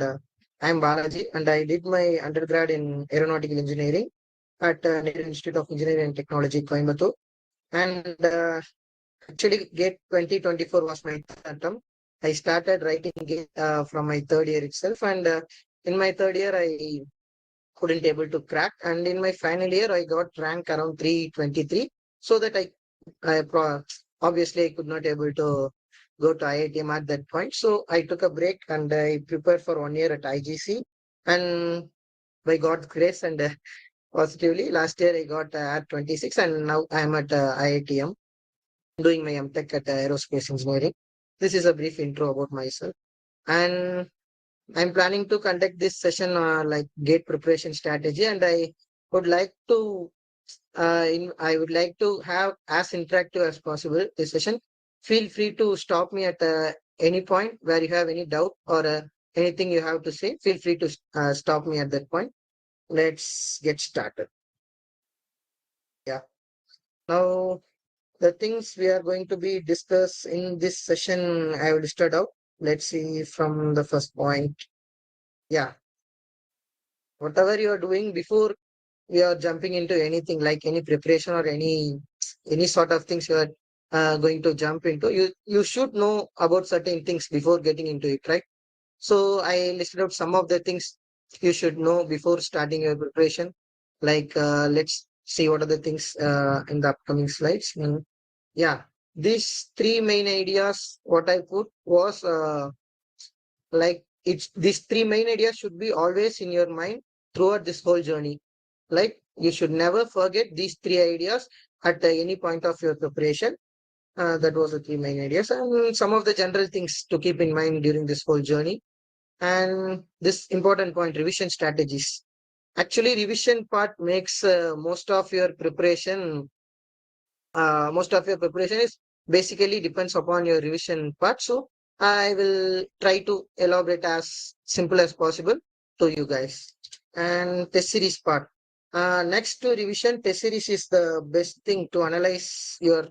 and I'm Balaji, and I did my undergrad in aeronautical engineering at Nehru Institute of Engineering and Technology, Coimbatore. And actually, GATE 2024 was my third attempt. I started writing GATE from my third year itself, and in my third year, I couldn't able to crack, and in my final year, I got rank around 323, so that obviously I could not able to go to IITM at that point. So I took a break and I prepared for 1 year at IGC, and by God's grace and positively, last year I got at 26, and now I am at IITM doing my MTech at Aerospace Engineering. This is a brief intro about myself, and I'm planning to conduct this session like gate preparation strategy, and I would like to have as interactive as possible this session. Feel free to stop me at any point where you have any doubt or anything you have to say. Feel free to stop me at that point. Let's get started. Yeah. Now, the things we are going to be discuss in this session, I will start out. Let's see from the first point. Yeah. Whatever you are doing before we are jumping into anything like any preparation or any sort of things you are going to jump into, you should know about certain things before getting into it, right? So I listed out some of the things you should know before starting your preparation. Like let's see what are the things in the upcoming slides. And yeah, these three main ideas what I put was like it's these three main ideas should be always in your mind throughout this whole journey. Like you should never forget these three ideas at any point of your preparation. That was the three main ideas and some of the general things to keep in mind during this whole journey. And this important point, revision strategies. Actually, revision part makes most of your preparation is basically depends upon your revision part. So I will try to elaborate as simple as possible to you guys. And test series part. Next to revision, test series is the best thing to analyze your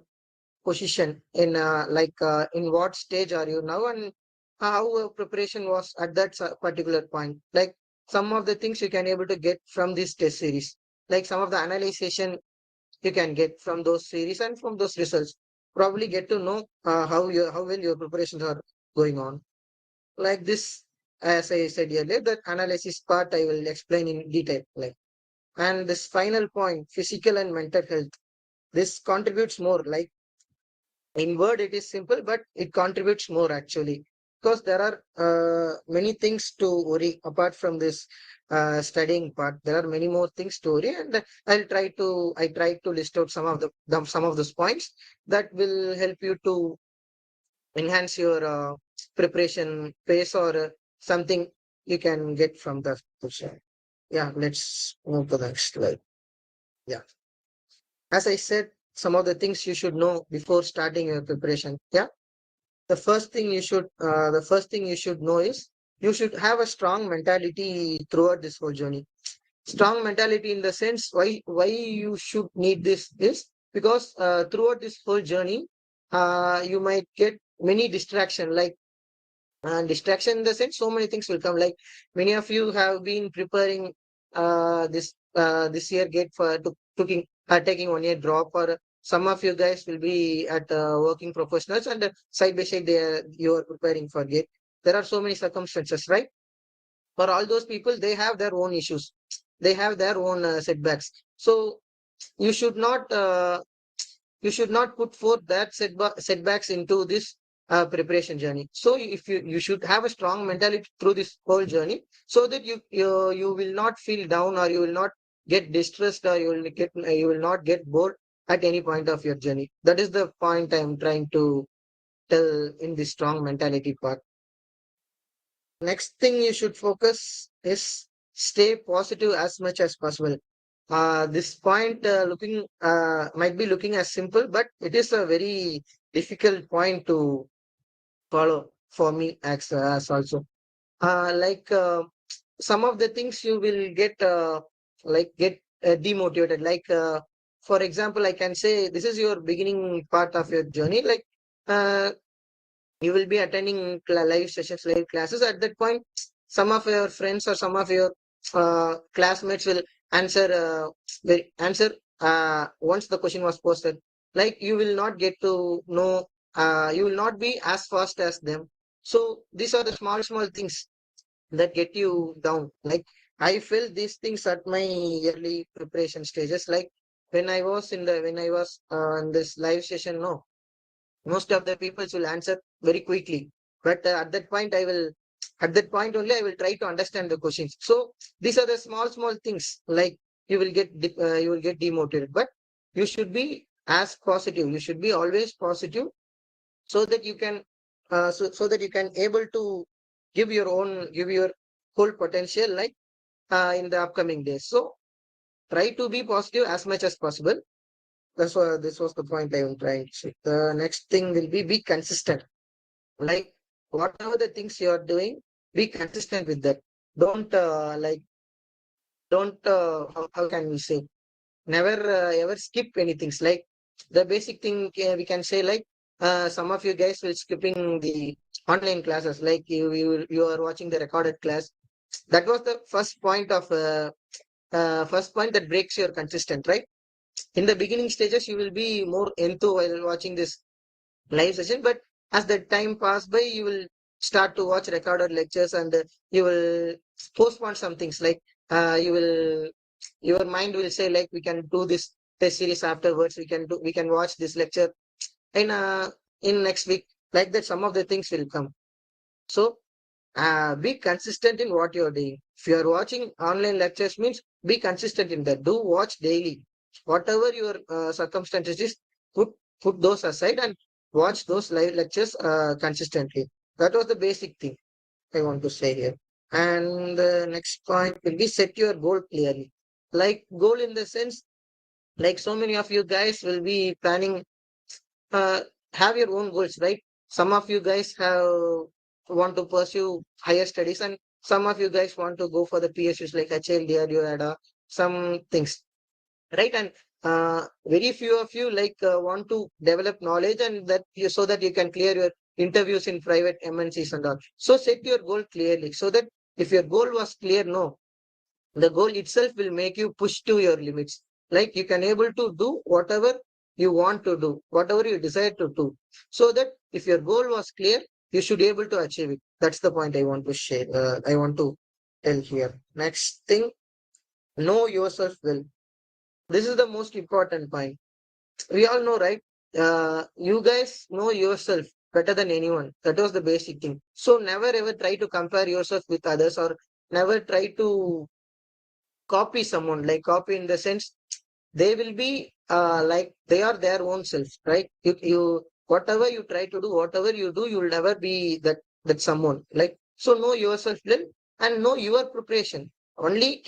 position in in what stage are you now and how preparation was at that particular point. Like some of the things you can able to get from this test series, like some of the analyzation you can get from those series and from those results probably get to know how well your preparations are going on like this. As I said earlier, that analysis part I will explain in detail, like. And this final point, physical and mental health, this contributes more. Like in word it is simple, but it contributes more actually, because there are many things to worry apart from this studying part. There are many more things to worry, and I try to list out some of those points that will help you to enhance your preparation pace or something you can get from the question. Yeah, let's move to the next slide. Yeah, as I said, some of the things you should know before starting your preparation. Yeah, the first thing you should know is you should have a strong mentality throughout this whole journey. Strong mentality in the sense why you should need this is because throughout this whole journey you might get many distraction, like distraction in the sense so many things will come. Like many of you have been preparing this year gate for taking 1 year drop, or some of you guys will be at working professionals, and side by side you are preparing for gate. There are so many circumstances, right? For all those people, they have their own issues, they have their own setbacks. So you should not put forth that setbacks into this preparation journey. So if you should have a strong mentality through this whole journey, so that you will not feel down, or you will not get distressed, or you will not get bored at any point of your journey. That is the point I am trying to tell in this strong mentality part. Next thing you should focus is stay positive as much as possible. This point looking might be looking as simple, but it is a very difficult point to follow for me as also. Like some of the things you will get demotivated. Like for example, I can say this is your beginning part of your journey. Like uh, you will be attending live sessions, live classes. At that point, some of your friends or some of your classmates will answer answer once the question was posted. Like you will not get to know, you will not be as fast as them. So these are the small things that get you down. Like I felt these things at my early preparation stages. Like when I was in this live session, no, most of the people will answer very quickly. But at that point only, I will try to understand the questions. So these are the small things. Like you will get demotivated, but you should be as positive. You should be always positive so that you can so that you can able to give your whole potential, like in the upcoming days. So try to be positive as much as possible. That's what this was the point I am trying to say. The next thing will be consistent. Like whatever the things you are doing, be consistent with that. Don't don't how can we say, never ever skip anything. Like the basic thing we can say, like some of you guys will skipping the online classes. Like you are watching the recorded class. That was the first point that breaks your consistent, right? In the beginning stages, you will be more into while watching this live session, but as the time pass by, you will start to watch recorded lectures, and you will postpone some things. Like you will your mind will say, like, we can do this test series afterwards, we can watch this lecture in next week. Like that, some of the things will come. So be consistent in what you're doing. If you're watching online lectures, means be consistent in that. Do watch daily. Whatever your circumstances is, put those aside and watch those live lectures consistently. That was the basic thing I want to say here. And the next point will be set your goal clearly. Like goal in the sense, like so many of you guys will be planning, uh, have your own goals, right? Some of you guys have want to pursue higher studies, and some of you guys want to go for the PSUs like HLD or UADA, some things, right? And very few of you want to develop knowledge, and that you so that you can clear your interviews in private MNCs and all. So set your goal clearly so that if your goal was clear, no, the goal itself will make you push to your limits. Like you can able to do whatever you want to do, whatever you desire to do, so that if your goal was clear, you should be able to achieve it. That's the point I want to share. I want to tell here. Next thing, know yourself well. This is the most important point. We all know, right? You guys know yourself better than anyone. That was the basic thing. So never ever try to compare yourself with others, or never try to copy someone. Like copy in the sense, they will be like they are their own self, right? You whatever you try to do, whatever you do, you will never be that someone. Like, so know yourself well and know your preparation. Only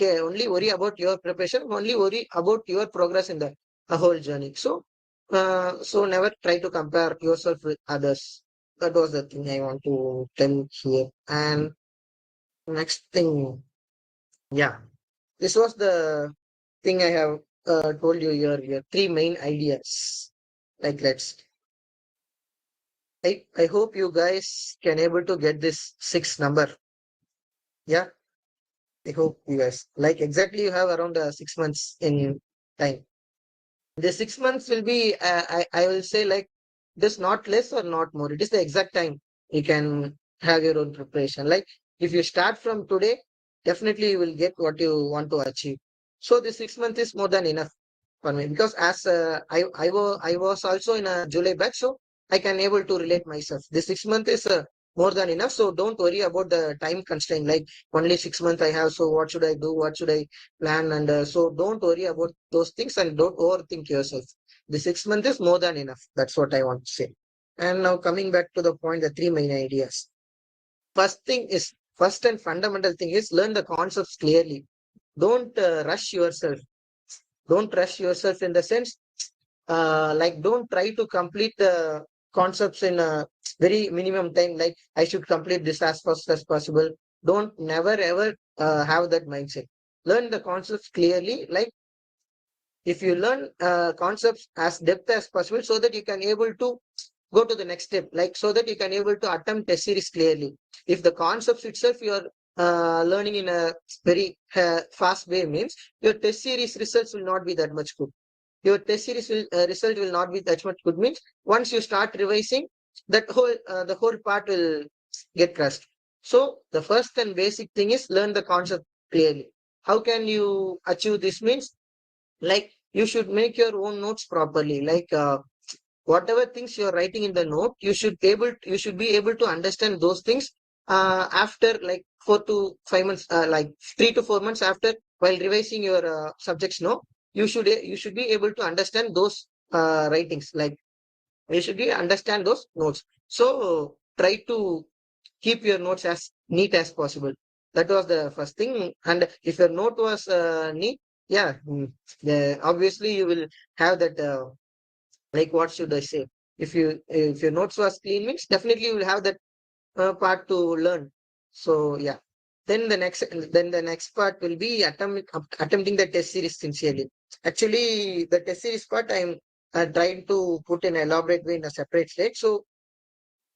worry about your preparation, only worry about your progress in the a whole journey. So so never try to compare yourself with others. That was the thing I want to tell here. And next thing, yeah, this was the thing I have told you earlier. Three main ideas. Like I hope you guys can able to get this six number. Yeah, I hope you guys like exactly you have around 6 months in time. The 6 months will be I will say like this, not less or not more. It is the exact time you can have your own preparation. Like if you start from today, definitely you will get what you want to achieve. So the 6 months is more than enough for me, because as I was also in a July batch, so I can able to relate myself. The 6 month is more than enough. So don't worry about the time constraint. Like only 6 months I have, so what should I do? What should I plan? And so don't worry about those things and don't overthink yourself. The 6 months is more than enough. That's what I want to say. And now coming back to the point, the three main ideas. First and fundamental thing is learn the concepts clearly. Don't rush yourself. Don't rush yourself in the sense, like don't try to complete the concepts in a very minimum time. Like I should complete this as fast as possible. Don't never ever have that mindset. Learn the concepts clearly. Like if you learn concepts as depth as possible, so that you can able to go to the next step, like so that you can able to attempt test series clearly. If the concepts itself you are learning in a very fast way means your test series results will not be that much good. Your test series result will not be that much good means once you start revising, the whole part will get crushed. So the first and basic thing is learn the concept clearly. How can you achieve this means like you should make your own notes properly. Like whatever things you're writing in the note, you should be able to understand those things after like 4 to 5 months, like 3 to 4 months after while revising your subjects. No, you should be able to understand those writings. Like you should be understand those notes. So try to keep your notes as neat as possible. That was the first thing. And if your note was neat, yeah, obviously you will have that. Like what should I say? If your notes was clean means definitely you will have that part to learn. So yeah. Then the next part will be attempting the test series sincerely. Actually, the test series part I'm trying to put in an elaborate way in a separate slide. So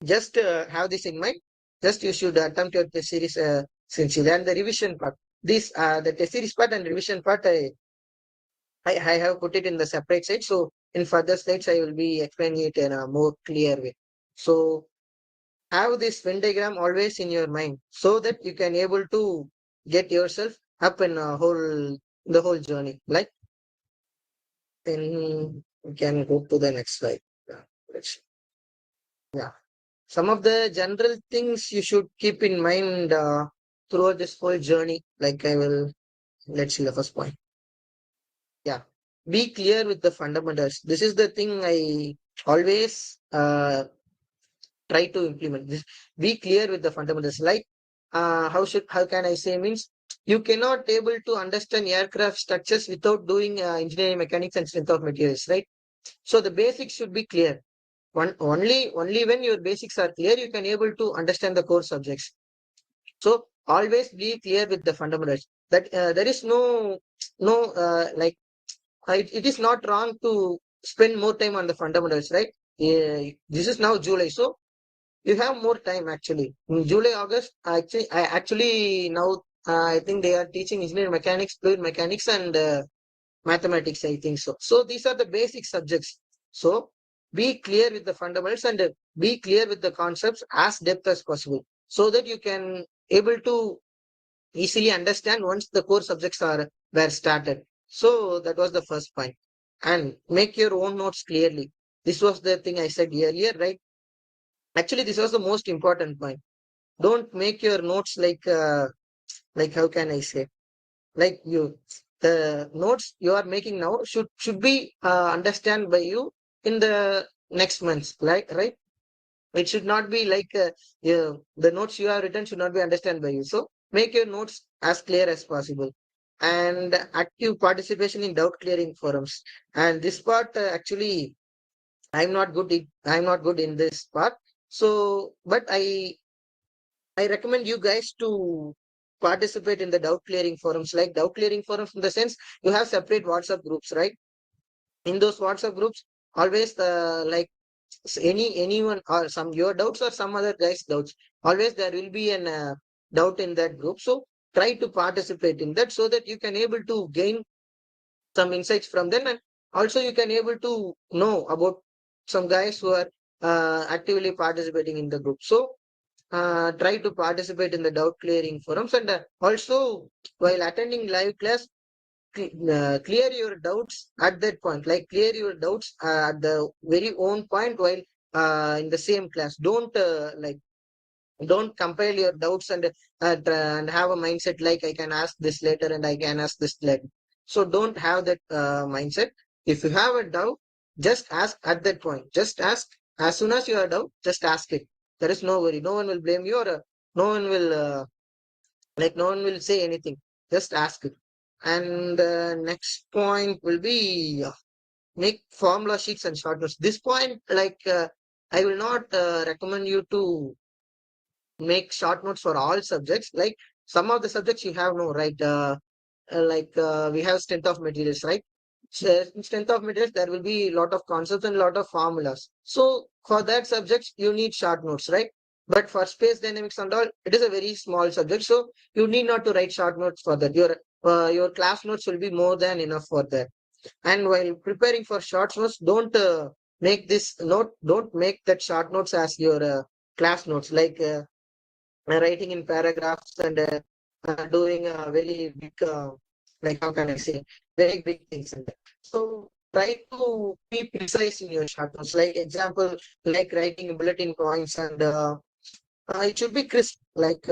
just have this in mind. Just you should attempt your test series sincerely. And the revision part. This the test series part and revision part I have put it in the separate side. So in further slides, I will be explaining it in a more clear way. So have this Venn diagram always in your mind so that you can able to get yourself up in the whole journey. Like then we can go to the next slide. Yeah. Yeah. Some of the general things you should keep in mind throughout this whole journey. Like let's see the first point. Yeah. Be clear with the fundamentals. This is the thing I always try to implement this. Be clear with the fundamentals. Like how can I say means you cannot able to understand aircraft structures without doing engineering mechanics and strength of materials, right? So the basics should be clear. Only when your basics are clear, you can able to understand the core subjects. So always be clear with the fundamentals. That there is like it is not wrong to spend more time on the fundamentals, right? This is now July, so you have more time actually. In July, August, I actually now I think they are teaching engineering mechanics, fluid mechanics, and mathematics. I think so. So these are the basic subjects. So be clear with the fundamentals and be clear with the concepts as depth as possible, so that you can able to easily understand once the core subjects are were started. So that was the first point. And make your own notes clearly. This was the thing I said earlier, right? Actually, this was the most important point. Don't make your notes like how can I say? Like the notes you are making now should be understand by you in the next months, right? It should not be like the notes you have written should not be understood by you. So make your notes as clear as possible. And active participation in doubt clearing forums. And this part actually I'm not good in this part. So but I recommend you guys to participate in the doubt clearing forums. Like doubt clearing forums in the sense you have separate WhatsApp groups, right? In those WhatsApp groups, always like anyone or some your doubts or some other guy's doubts, always there will be an doubt in that group. So try to participate in that so that you can able to gain some insights from them, and also you can able to know about some guys who are actively participating in the group. So try to participate in the doubt clearing forums, and also while attending live class, clear your doubts at that point. Like clear your doubts at the very own point while in the same class. Don't compare your doubts and have a mindset like I can ask this later and I can ask this later. So don't have that mindset. If you have a doubt, just ask at that point. Just ask as soon as you are doubt. Just ask it. There is no worry. No one will blame you, or no one will no one will say anything. Just ask it. And next point will be make formula sheets and short notes. This point, I will not recommend you to make short notes for all subjects. Like some of the subjects you have no right. We have strength of materials, right? So in strength of materials, there will be a lot of concepts and a lot of formulas. So for that subjects, you need short notes, right? But for space dynamics and all, it is a very small subject, so you need not to write short notes for that. Your class notes will be more than enough for that. And while preparing for short notes, don't make that short notes as your class notes, like writing in paragraphs and doing a very big, like how can I say, very big things. And that. So try to be precise in your short notes. Like example, like writing bulletin points, and it should be crisp. Like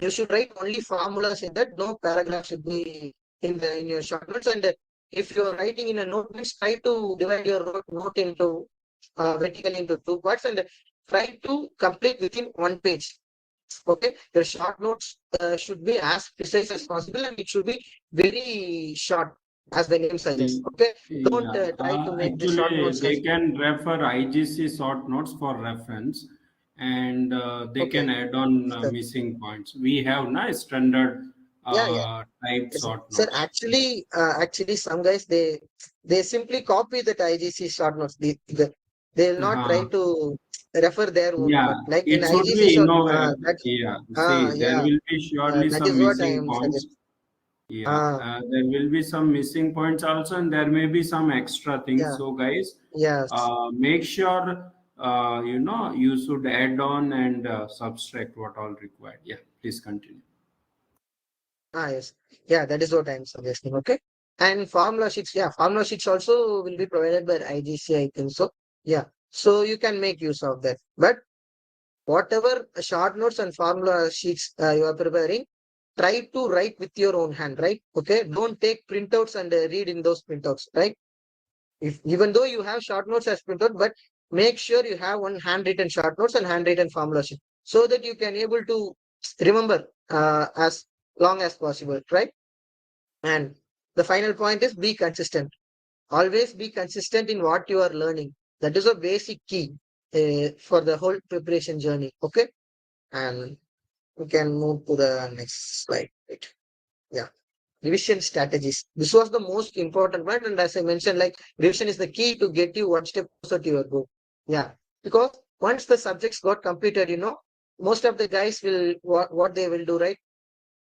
you should write only formulas in that. No paragraph should be in your short notes. And if you're writing in a note, means try to divide your note into vertically into two parts, and try to complete within one page. Okay, your short notes should be as precise as possible, and it should be very short, as the name suggests. Okay, don't Yeah, try to make the short actually, notes they as can refer IGC short notes for reference, and they okay. can add on Sir. missing points. We have nice standard Yeah, yeah. type Yes, short sir. notes. Actually, some guys they simply copy that IGC short notes. They will not try Uh, to refer their own yeah, part. Like in it should IGC be short, innovative. Yeah, see, there yeah, will be surely that some is what I missing am points. suggesting. Yeah, Ah, there will be some missing points also, and there may be some extra things. yeah, So, guys, yes. make sure you should add on and subtract what all required. Yeah, please continue. Yes. Yeah, that is what I'm suggesting. Okay. And formula sheets, yeah, formula sheets also will be provided by IGC, I think so. Yeah. So you can make use of that. But whatever short notes and formula sheets you are preparing, try to write with your own hand, right? Okay. Don't take printouts and read in those printouts, right? If even though you have short notes as printout, but make sure you have one handwritten short notes and handwritten formula sheet so that you can able to remember as long as possible, right? And the final point is be consistent. Always be consistent in what you are learning. That is a basic key for the whole preparation journey. Okay. And we can move to the next slide. Right. Yeah. Revision strategies. This was the most important point. And as I mentioned, like revision is the key to get you one step closer to your goal. Yeah. Because once the subjects got completed, most of the guys will, what they will do, right?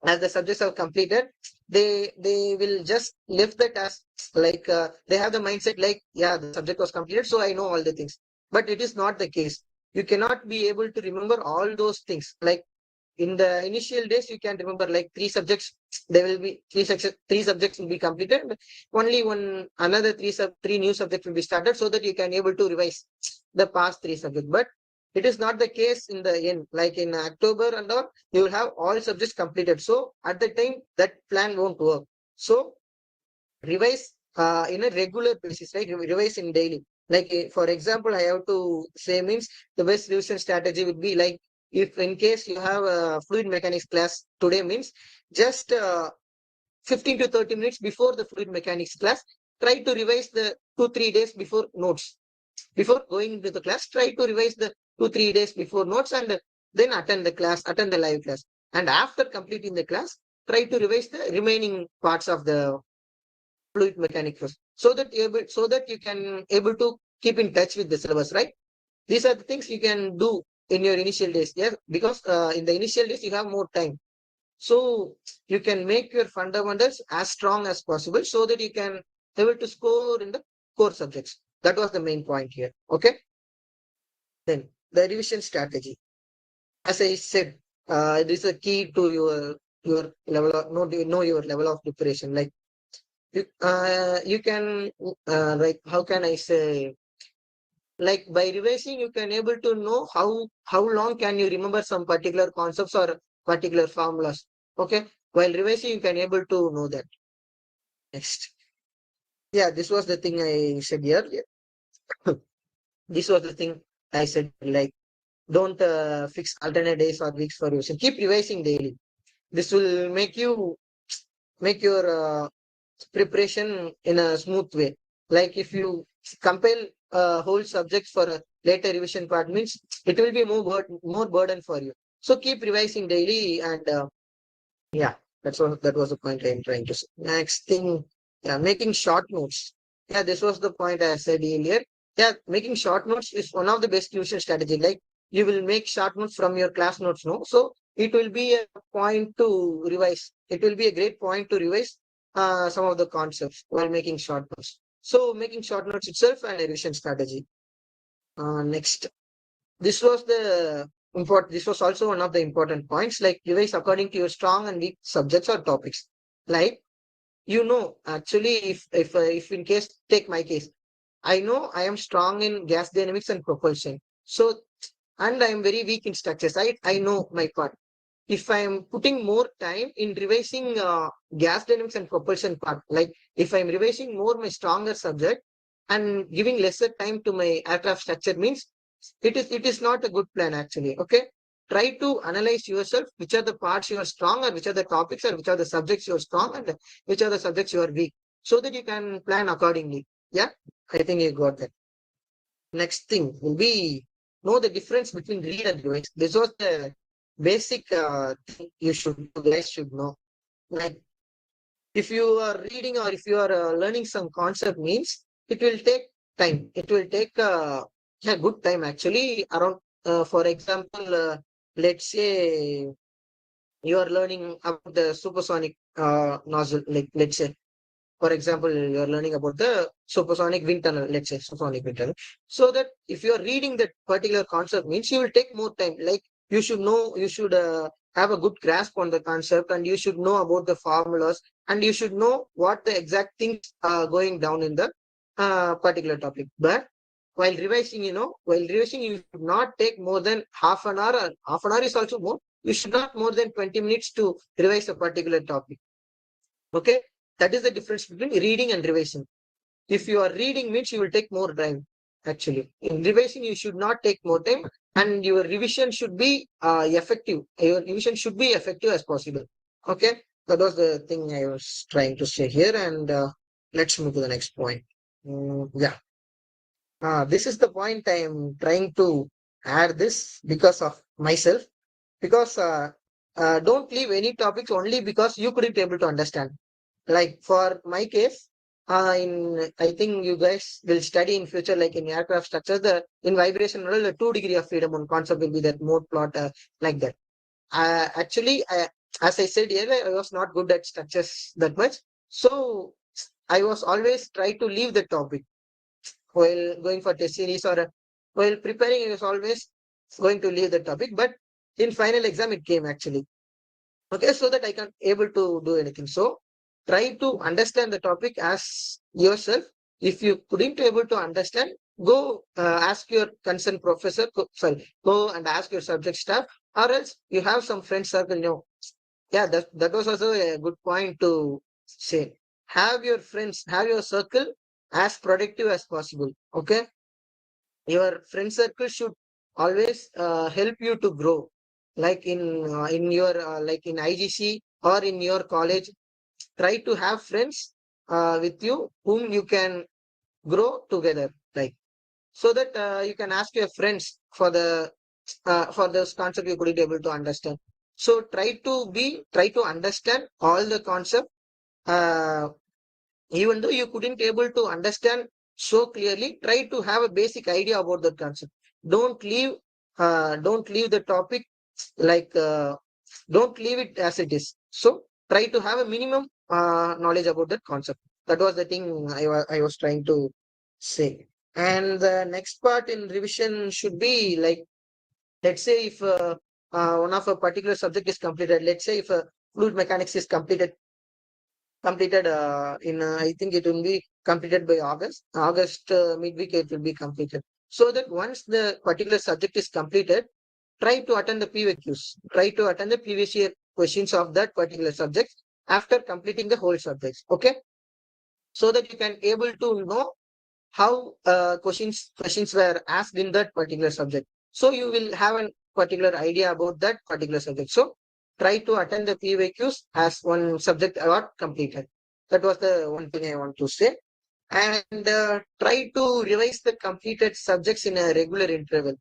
As the subjects are completed, they will just left that as like they have the mindset like, yeah, the subject was completed, so I know all the things. But it is not the case. You cannot be able to remember all those things. Like in the initial days, you can remember like three subjects. There will be three subjects will be completed. Only one another three new subjects will be started, so that you can able to revise the past three subjects. But it is not the case in the end. Like in October and all, you will have all subjects completed. So at the time, that plan won't work. So revise in a regular basis, right? Revise in daily. Like for example, I have to say means the best revision strategy would be like, if in case you have a fluid mechanics class today, means just 15 to 30 minutes before the fluid mechanics class, try to revise the 2 3 days before notes. Before going into the class, try to revise the 2 3 days before notes, and then attend the live class. And after completing the class, try to revise the remaining parts of the fluid mechanics first, so that you can able to keep in touch with the syllabus, right? These are the things you can do in your initial days. Yes, because in the initial days you have more time, so you can make your fundamentals as strong as possible, so that you can able to score in the core subjects. That was the main point here. Okay. Then the revision strategy. As I said, this is a key to your level of know your level of preparation. Like you can like how can I say, like by revising you can able to know how long can you remember some particular concepts or particular formulas. Okay, while revising you can able to know that. Next, yeah, this was the thing I said earlier. This was the thing I said, like don't fix alternate days or weeks for revision. Keep revising daily. This will make your preparation in a smooth way. Like if you compile whole subjects for a later revision part, means it will be more burden for you. So keep revising daily, and yeah, that was the point I'm trying to say. Next thing, yeah, making short notes. Yeah, this was the point I said earlier. Yeah, making short notes is one of the best revision strategy. Like you will make short notes from your class notes, no? So it will be a point to revise. It will be a great point to revise some of the concepts while making short notes. So making short notes itself and a revision strategy. Next, this was the important. This was also one of the important points. Like revise according to your strong and weak subjects or topics. Like actually, if in case take my case, I know I am strong in gas dynamics and propulsion. So and I am very weak in structures. I know my part. If I am putting more time in revising gas dynamics and propulsion part, like if I am revising more my stronger subject and giving lesser time to my aircraft structure means it is not a good plan actually. Okay. Try to analyze yourself, which are the parts you are strong or which are the topics or which are the subjects you are strong and which are the subjects you are weak so that you can plan accordingly. Yeah, I think you got that. Next thing will be know the difference between read and revise. This was the basic thing you guys should know. Like if you are reading or if you are learning some concept means it will take time. It will take yeah, good time actually. Around for example, let's say you are learning about the supersonic nozzle. Like let's say for example, you are learning about the supersonic wind tunnel, let's say supersonic wind tunnel. So that if you are reading that particular concept means you will take more time. Like you should know, you should have a good grasp on the concept and you should know about the formulas and you should know what the exact things are going down in the particular topic. But while revising, you should not take more than half an hour. Or half an hour is also more. You should not more than 20 minutes to revise a particular topic. Okay, that is the difference between reading and revising. If you are reading means you will take more time. Actually, in revising you should not take more time, and your revision should be effective. Your revision should be effective as possible. Okay, that was the thing I was trying to say here, and let's move to the next point. Yeah, this is the point I am trying to add this because of myself. Because don't leave any topics only because you couldn't able to understand. Like for my case, in I think you guys will study in future, like in aircraft structures, the in vibration model, the 2 degree of freedom on concept will be that mode plot like that. Actually, as I said earlier, I was not good at structures that much, so I was always try to leave the topic while going for test series or while preparing. I was always going to leave the topic, but in final exam it came actually. Okay, so that I can able to do anything. So try to understand the topic as yourself. If you couldn't able to understand, go ask your concerned professor. Go and ask your subject staff, or else you have some friend circle. Yeah, that was also a good point to say. Have your friends, have your circle as productive as possible. Okay, your friend circle should always help you to grow, like in your like in IGC or in your college. Try to have friends with you whom you can grow together, like so that you can ask your friends for this concept you couldn't able to understand. So try to understand all the concept, uh, even though you couldn't able to understand so clearly. Try to have a basic idea about the concept. Don't leave the topic, like don't leave it as it is. So try to have a minimum knowledge about that concept. That was the thing I was trying to say. And the next part in revision should be like, let's say if one of a particular subject is completed, let's say if fluid mechanics is completed in I think it will be completed by August midweek it will be completed. So that once the particular subject is completed, try to attend the PVQs. Try to attend the previous year questions of that particular subject after completing the whole subjects. Okay, so that you can able to know how questions were asked in that particular subject. So you will have a particular idea about that particular subject. So try to attend the PVQs as one subject got completed. That was the one thing I want to say. And try to revise the completed subjects in a regular interval.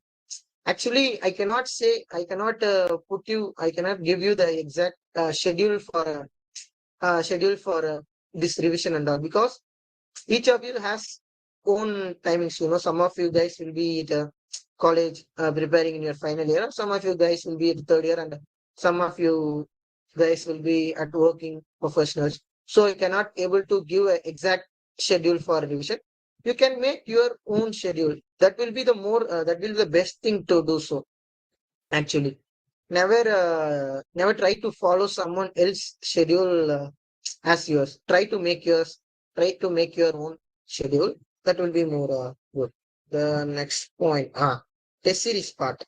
Actually, I cannot I cannot give you the exact schedule for this revision and all, because each of you has own timings. Some of you guys will be college, preparing in your final year. Some of you guys will be at third year, and some of you guys will be at working professionals. So you cannot able to give an exact schedule for revision. You can make your own schedule. That will be the more. That will be the best thing to do. So actually, never try to follow someone else's schedule as yours. Try to make yours. Try to make your own schedule. That will be more good. The next point, test series part.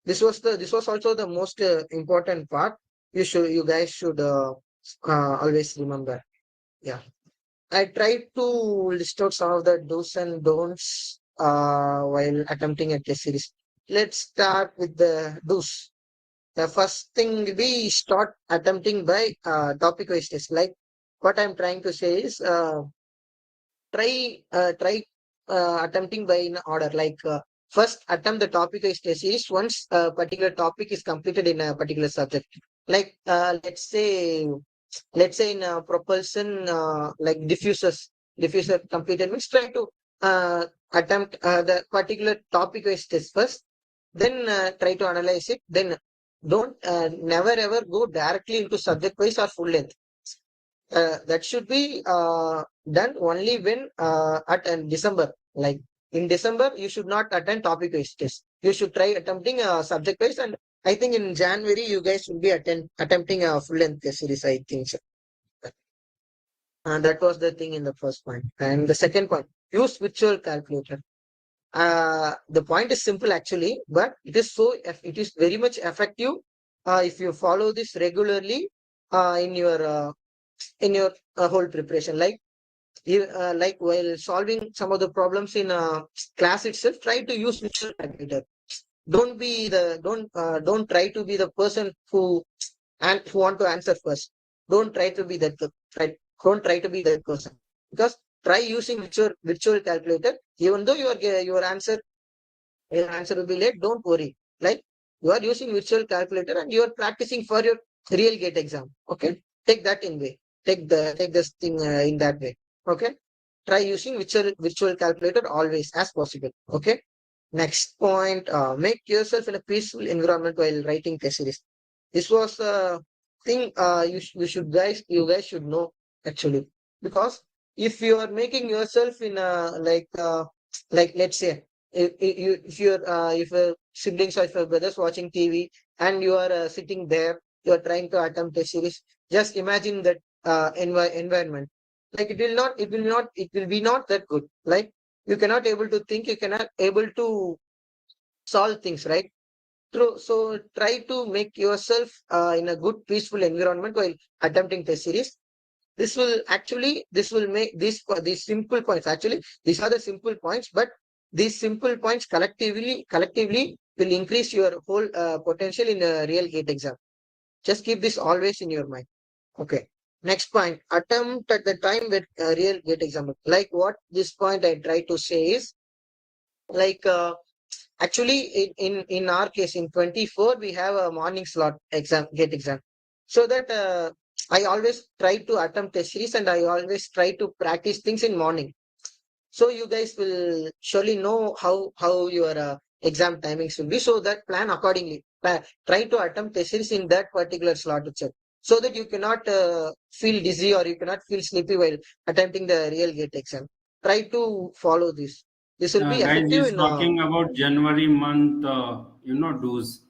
This was also the most important part. You guys should always remember. Yeah, I tried to list out some of the do's and don'ts while attempting a test series. Let's start with the do's. The first thing we start attempting by topic wise test. Like what I'm trying to say is try attempting by in order. Like first attempt the topic wise test is once a particular topic is completed in a particular subject. Like let's say in propulsion, like diffuser completed means try to attempt the particular topic wise test first, then try to analyze it, then don't never ever go directly into subject wise or full length. That should be done only when at December. Like in December, you should not attend topic based test. You should try attempting a subject based, and I think in January you guys will be attempting a full length test series. I think so. That was the thing in the first point, and the second point: use virtual calculator. The point is simple actually, but it is very much effective if you follow this regularly in your whole preparation. Like while solving some of the problems in class itself, try to use virtual calculator. Don't try to be the person who want to answer first. Don't try to be that try, don't try to be that person, because try using virtual calculator. Even though your answer will be late, don't worry. Like you are using virtual calculator and you are practicing for your real gate exam. Okay, take that in way. Take this thing in that way. Okay, try using virtual calculator always as possible. Okay. Next point, make yourself in a peaceful environment while writing test series. This was a thing you guys should know actually, because if you are making yourself in a like let's say if your siblings or if your brothers watching TV and you are sitting there, you are trying to attempt a series. Just imagine that environment. Like it will be not that good. Like you cannot able to think, you cannot able to solve things, right? True. So try to make yourself in a good peaceful environment while attempting test series. This will make these simple points. Actually, these are the simple points, but these simple points collectively will increase your whole potential in a real gate exam. Just keep this always in your mind. Okay. Next point, attempt at the time with a real gate exam. Like what this point I try to say is like actually in our case in 24 we have a morning slot exam gate exam, so that I always try to attempt test series and I always try to practice things in morning. So you guys will surely know how your exam timings will be, so that plan accordingly. Try to attempt test series in that particular slot itself, so that you cannot feel dizzy or you cannot feel sleepy while attempting the real gate exam. Try to follow this. This will be Guys, effective he's in talking about January month, dues,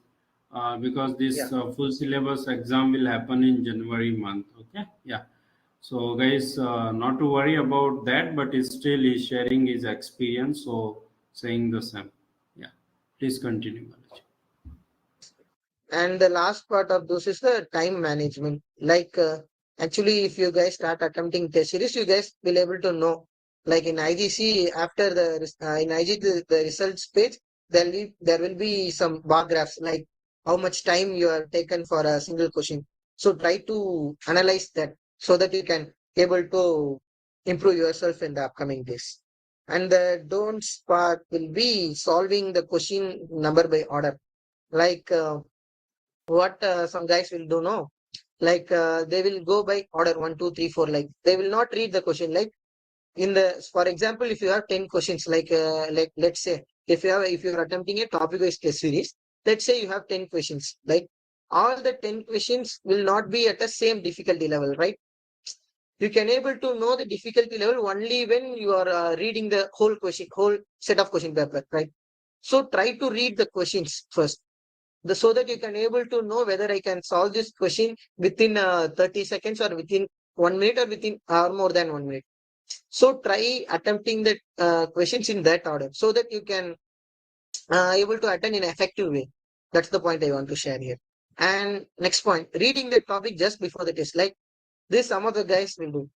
because yeah. this full syllabus exam will happen in January month. Okay, yeah. So, guys, not to worry about that, but he's still he's sharing his experience, so saying the same. Yeah, please continue, Balaji. And the last part of this is the time management. Like, actually, if you guys start attempting test series, you guys will able to know. Like in IGC, after in IG the results page, there will be some bar graphs like how much time you have taken for a single question. So try to analyze that so that you can able to improve yourself in the upcoming days. And the don'ts part will be solving the question number by order. Like. What some guys will do no, like they will go by order 1 2 3 4, like they will not read the question. Like in the for example, if you have 10 questions, like let's say if you're attempting a topic-based test series, let's say you have 10 questions, like all the 10 questions will not be at the same difficulty level, right? You can able to know the difficulty level only when you are reading the whole set of question paper, right? So try to read the questions first, so that you can able to know whether I can solve this question within 30 seconds or within 1 minute or within or more than 1 minute. So try attempting the questions in that order so that you can able to attend in an effective way. That's the point I want to share here. And next point, reading the topic just before the test, like this some of the guys will do.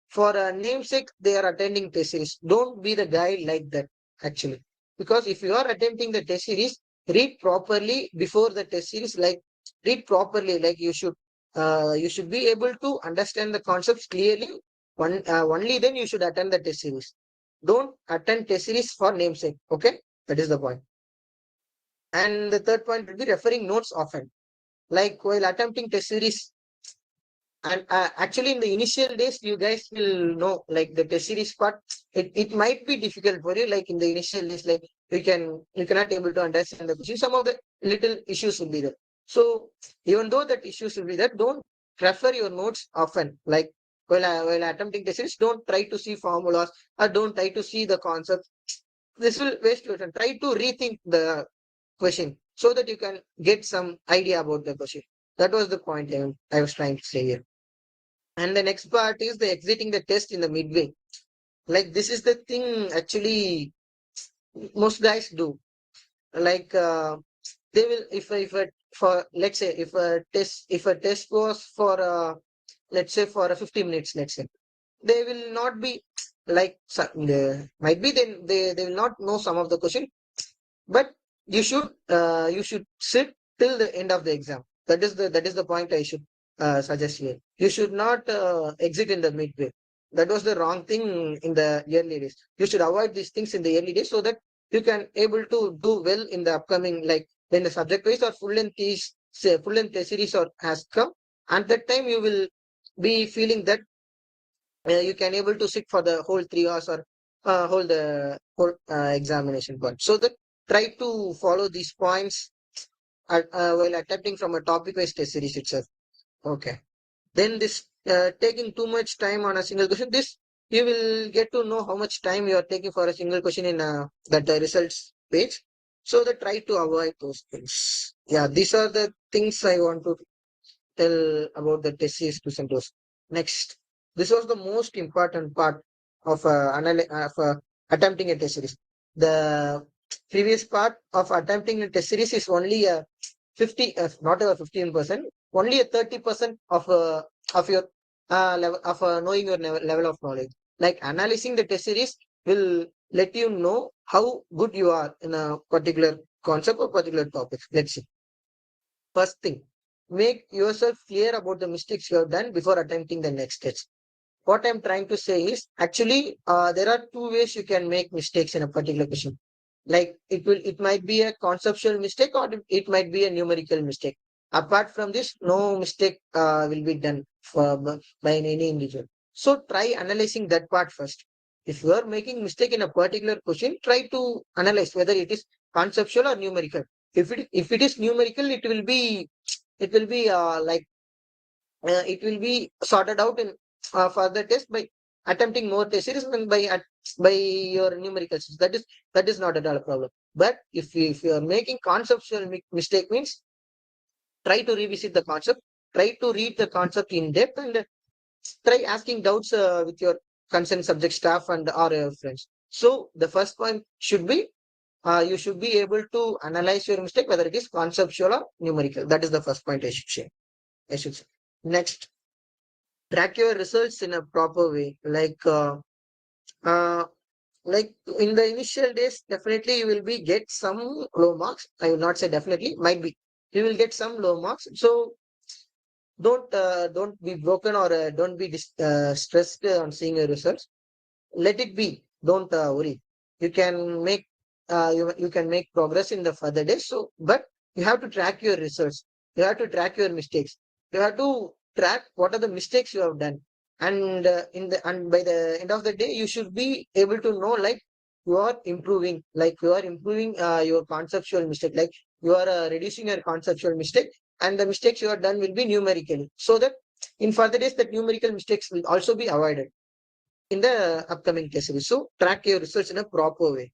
For a namesake, they are attending test series. Don't be the guy like that, actually. Because if you are attempting the test series, read properly before the test series, like read properly, like you should be able to understand the concepts clearly. Only then you should attend the test series. Don't attend test series for namesake. Okay, that is the point. And the third point will be referring notes often. Like while attempting test series, and actually, in the initial days, you guys will know like the test series part. It might be difficult for you. Like in the initial days, like you cannot able to understand the question. Some of the little issues will be there. So even though that issues will be there, don't refer your notes often. Like while attempting test series, don't try to see formulas or don't try to see the concepts. This will waste your time. Try to rethink the question so that you can get some idea about the question. That was the point I was trying to say here. And the next part is the exiting the test in the midway. Like this is the thing actually most guys do. Like they will if a for let's say if a test was for let's say for a 50 minutes, let's say they will not be like might be then they will not know some of the question, but you should sit till the end of the exam. That is the point I should suggest here. You should not exit in the midway. That was the wrong thing in the early days. You should avoid these things in the early days so that you can able to do well in the upcoming, like when the subject wise or full length test series or has come. At that time you will be feeling that you can able to sit for the whole 3 hours or hold the whole examination point. So that try to follow these points while attempting from a topic-based test series itself. Okay. Then this taking too much time on a single question, this you will get to know how much time you are taking for a single question in that results page. So that try to avoid those things. Yeah, these are the things I want to tell about the test series to CentOS. Next, this was the most important part of attempting a test series. The previous part of attempting a test series is only a 50, not a 15%, only a 30% of your level of knowing your level of knowledge. Like analyzing the test series will let you know how good you are in a particular concept or particular topic. Let's see. First thing, make yourself clear about the mistakes you have done before attempting the next test. What I'm trying to say is actually there are two ways you can make mistakes in a particular question. Like it might be a conceptual mistake or it might be a numerical mistake. Apart from this, no mistake will be done by any individual. So try analyzing that part first. If you are making mistake in a particular question, try to analyze whether it is conceptual or numerical. If it is numerical, it will be it will be sorted out in further test by attempting more test series and by your numerical systems. That is not at all a problem. But if you are making conceptual mistake means try to revisit the concept, try to read the concept in depth, and try asking doubts with your concerned subject staff and or friends. So the first point should be you should be able to analyze your mistake whether it is conceptual or numerical. That is the first point I should say. I should say. Next, track your results in a proper way. Uh, like in the initial days, definitely you will be get some low marks. I will not say definitely, might be. You will get some low marks. So don't be broken or don't be stressed on seeing your results. Let it be. Don't worry. You can make you can make progress in the further days. So, but you have to track your results. You have to track your mistakes. You have to track what are the mistakes you have done, and by the end of the day, you should be able to know like you are improving, like you are improving your conceptual mistake, like you are reducing your conceptual mistake, and the mistakes you are done will be numerically, so that in further days that numerical mistakes will also be avoided in the upcoming test series. So track your results in a proper way.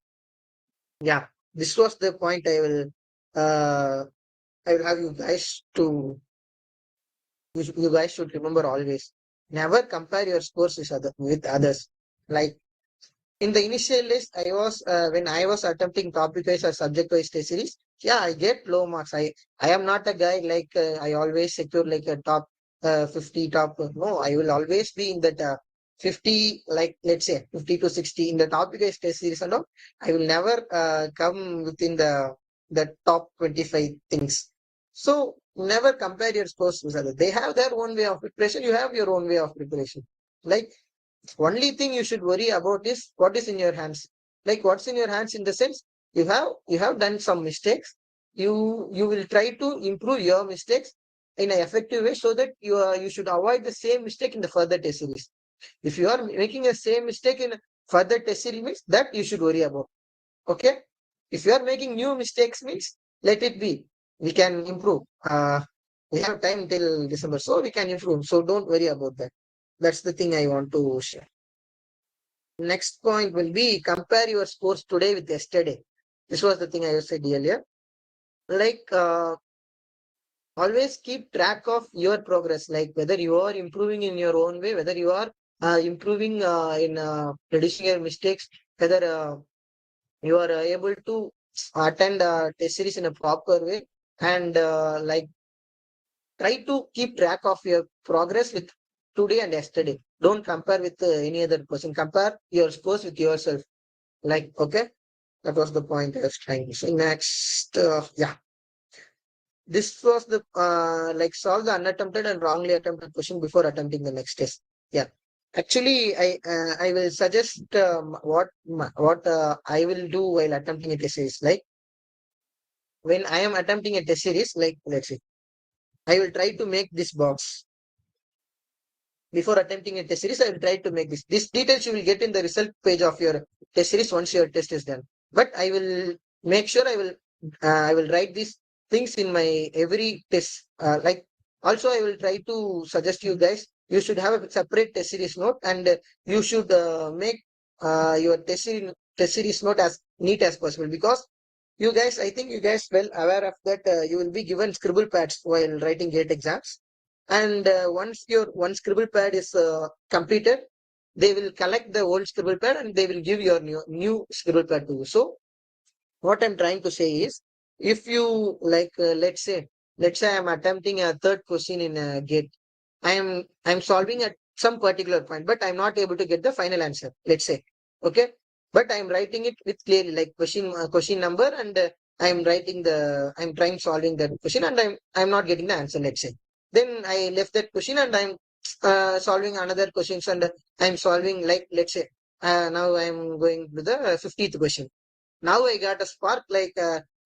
Yeah, this was the point uh, I will have you guys to, you guys should remember always. Never compare your scores with others. Like in the initial list, when I was attempting topic wise or subject wise test series, yeah, I get low marks. I am not a guy like I always secure like a top 50 top. No, I will always be in that 50, like let's say 50 to 60 in the topic wise test series and all. I will never come within the top 25 things. So never compare your scores with others. They have their own way of preparation. You have your own way of preparation. Like only thing you should worry about is what is in your hands. Like what's in your hands in the sense you have done some mistakes. You will try to improve your mistakes in an effective way so that you should avoid the same mistake in the further test series. If you are making a same mistake in further test series means that you should worry about. Okay. If you are making new mistakes means let it be. We can improve. We have time till December, so we can improve. So don't worry about that. That's the thing I want to share. Next point will be compare your scores today with yesterday. This was the thing I said earlier. Like always keep track of your progress, like whether you are improving in your own way, whether you are improving in reducing your mistakes, whether you are able to attend test series in a proper way, and like try to keep track of your progress with today and yesterday. Don't compare with any other person. Compare your scores with yourself. Like, okay, that was the point I was trying to say. Next, yeah, this was the like solve the unattempted and wrongly attempted question before attempting the next test. Yeah, actually, I will suggest what I will do while attempting a test series. Like when I am attempting a test series, like let's say I will try to make this box before attempting a test series. I will try to make this. These details you will get in the result page of your test series once your test is done. But I will make sure I will write these things in my every test. Like also I will try to suggest you guys you should have a separate test series note, and you should make your test series note as neat as possible, because you guys, I think you guys well aware of that. You will be given scribble pads while writing gate exams, and once your one scribble pad is completed, they will collect the old scribble pad and they will give your new scribble pad to you. So what I'm trying to say is, if you like, let's say I'm attempting a third question in a gate. I'm solving at some particular point, but I'm not able to get the final answer. Let's say, okay, but I'm writing it with clearly, like question number, and I'm trying solving that question, and I'm not getting the answer. Let's say, then I left that question and I'm solving another questions, and I'm solving, like let's say, now I'm going to the 50th question. Now I got a spark, like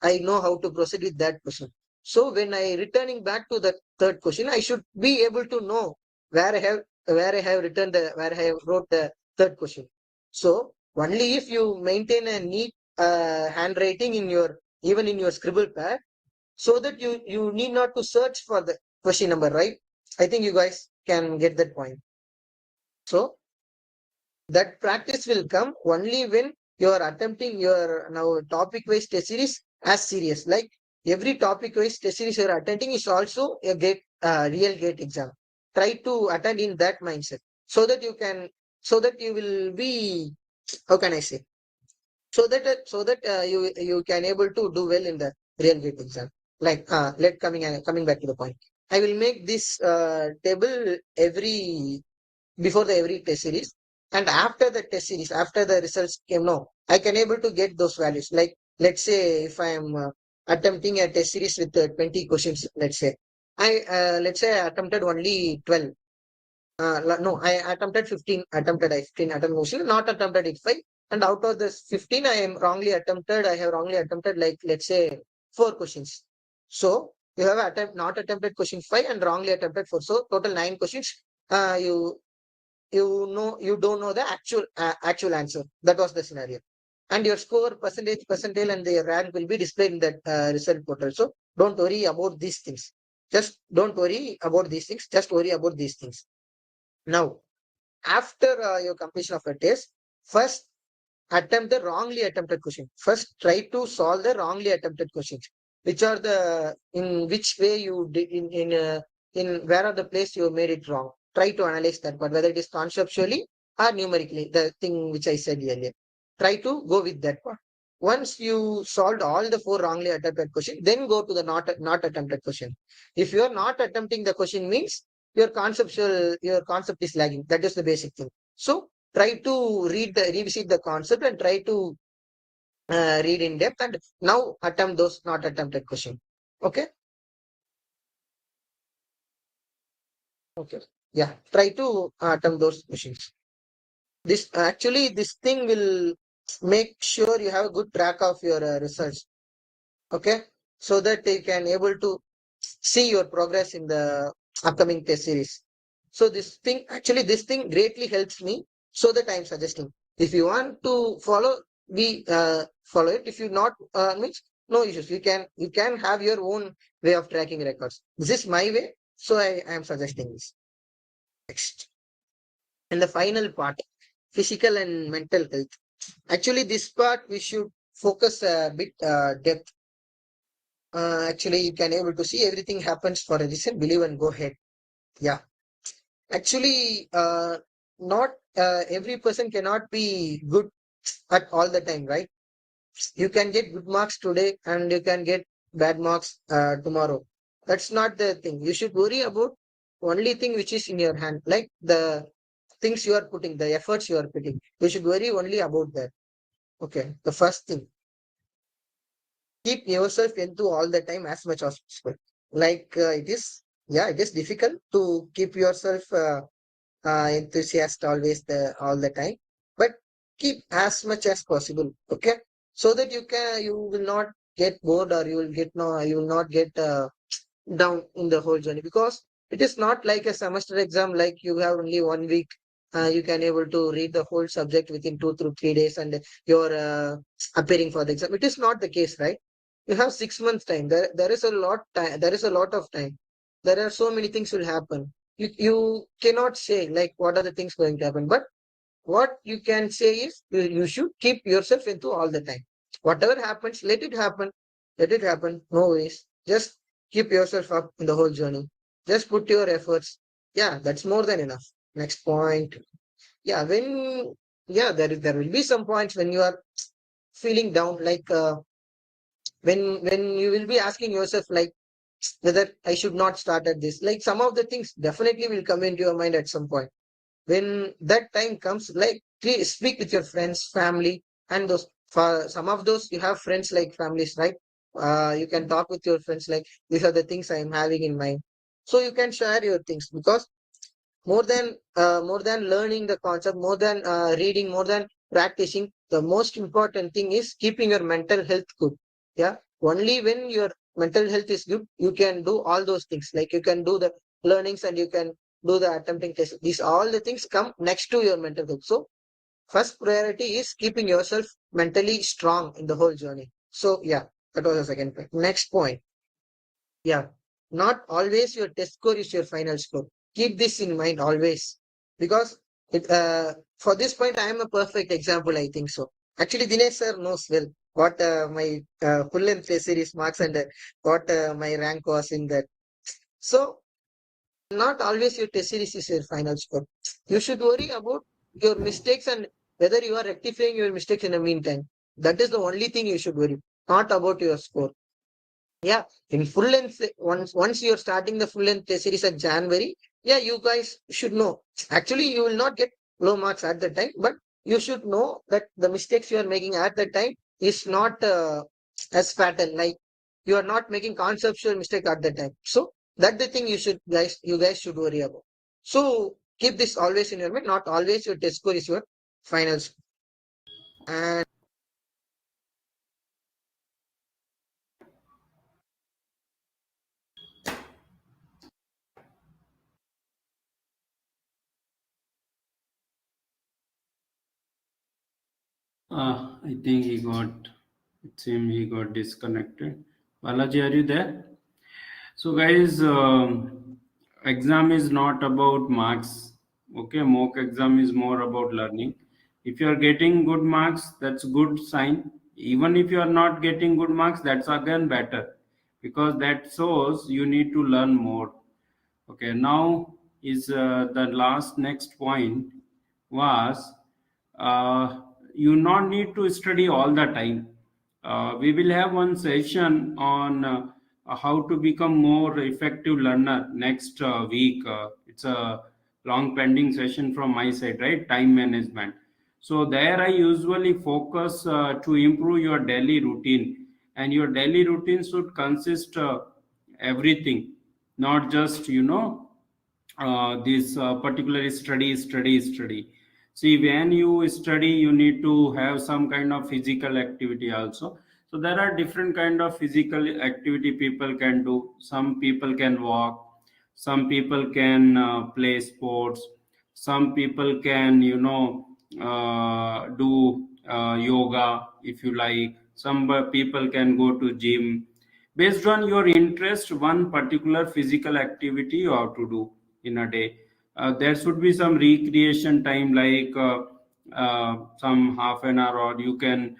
I know how to proceed with that question. So when I returning back to the third question, I should be able to know where I have wrote the third question. So only if you maintain a neat handwriting in your, even in your scribble pad, so that you need not to search for the question number, right? I think you guys can get that point. So that practice will come only when you are attempting your now topic wise test series as serious. Like every topic wise test series you are attending is also a real gate exam. Try to attend in that mindset, so that you will be, how can I say, so that you can able to do well in the real gate exam. Like coming back to the point, I will make this table before the every test series, and after the test series, after the results came, no, I can able to get those values. Like let's say if I am attempting a test series with 20 questions, let's say I attempted only 12. No, I attempted 15. Attempted question, not attempted it 5. And out of this 15, I have wrongly attempted, like let's say 4 questions. So you have not attempted question 5 and wrongly attempted 4. So total 9 questions. You don't know the actual answer. That was the scenario. and your score percentage, percentile, and the rank will be displayed in that result portal. So don't worry about these things. Just don't worry about these things. Just worry about these things. Now, after your completion of a test, first attempt the wrongly attempted question. First, try to solve the wrongly attempted questions, which are the in which way you did in where are the place you made it wrong. Try to analyze that, but whether it is conceptually or numerically, the thing which I said earlier. Try to go with that part. Once you solved all the four wrongly attempted questions, then go to the not attempted question. If you are not attempting the question, means your concept is lagging. That is the basic thing. So try to revisit the concept and try to read in depth and now attempt those not attempted question. Okay. Okay. Yeah. Try to attempt those questions. This actually this thing will make sure you have a good track of your results. Okay. So that you can able to see your progress in the upcoming test series. So this thing greatly helps me. So that I'm suggesting. If you want to follow, we follow it. If you not means no issues. You can have your own way of tracking records. This is my way, so I am suggesting this. Next, and the final part, physical and mental health. Actually, this part we should focus a bit depth. Actually, you can able to see everything happens for a reason. Believe and go ahead. Yeah. Actually, not every person cannot be good at all the time, right? You can get good marks today and you can get bad marks tomorrow. That's not the thing. You should worry about only thing which is in your hand, like the things you are putting, the efforts you are putting. You should worry only about that. Okay. The first thing, keep yourself into all the time as much as possible. Like it is difficult to keep yourself enthusiast always all the time, but keep as much as possible. Okay, so that you will not get bored or you will not get down in the whole journey, because it is not like a semester exam like you have only 1 week. You can able to read the whole subject within 2 through 3 days and you're appearing for the exam. It is not the case, right? You have 6 months time. There is a lot time. There is a lot of time. There are so many things will happen. You cannot say like what are the things going to happen, but what you can say is you should keep yourself into all the time. Whatever happens, let it happen. Let it happen. No worries. Just keep yourself up in the whole journey. Just put your efforts. Yeah, that's more than enough. Next point. Yeah, there will be some points when you are feeling down, like when you will be asking yourself like whether I should not start at this. Like some of the things definitely will come into your mind at some point. When that time comes, like speak with your friends, family, and those for some of those you have friends like families, right? You can talk with your friends like these are the things I am having in mind. So you can share your things, because more than learning the concept, more than reading, more than practicing, the most important thing is keeping your mental health good. Yeah, only when your mental health is good, you can do all those things. Like you can do the learnings and you can do the attempting test. These all the things come next to your mental health. So first priority is keeping yourself mentally strong in the whole journey. So yeah, that was the second point. Next point. Yeah, not always your test score is your final score. Keep this in mind always, because for this point I am a perfect example. I think so. Actually, Dinesh sir knows well what my full length test series marks and what my rank was in that. So not always your test series is your final score. You should worry about your mistakes and whether you are rectifying your mistakes in the meantime. That is the only thing you should worry, not about your score. Yeah, in full length, once you're starting the full length test series at January, yeah, you guys should know. Actually, you will not get low marks at the time, but you should know that the mistakes you are making at the time is not as fatal. Like you are not making conceptual mistake at the time. So that the thing you guys should worry about. So keep this always in your mind. Not always your test score is your final score. And I think he got, it seemed he got disconnected. Balaji, are you there? So, guys, exam is not about marks. Okay, mock exam is more about learning. If you are getting good marks, that's good sign. Even if you are not getting good marks, that's again better, because that shows you need to learn more. Okay, now is the last next point was, uh, you not need to study all the time. We will have one session on how to become more effective learner next week. It's a long pending session from my side, right? Time management. So there I usually focus to improve your daily routine, and your daily routine should consist everything, not just this particular study. See, when you study, you need to have some kind of physical activity also. So there are different kind of physical activity people can do. Some people can walk, some people can play sports, some people can do yoga if you like. Some people can go to gym. Based on your interest, one particular physical activity you have to do in a day. There should be some recreation time, like some half an hour, or you can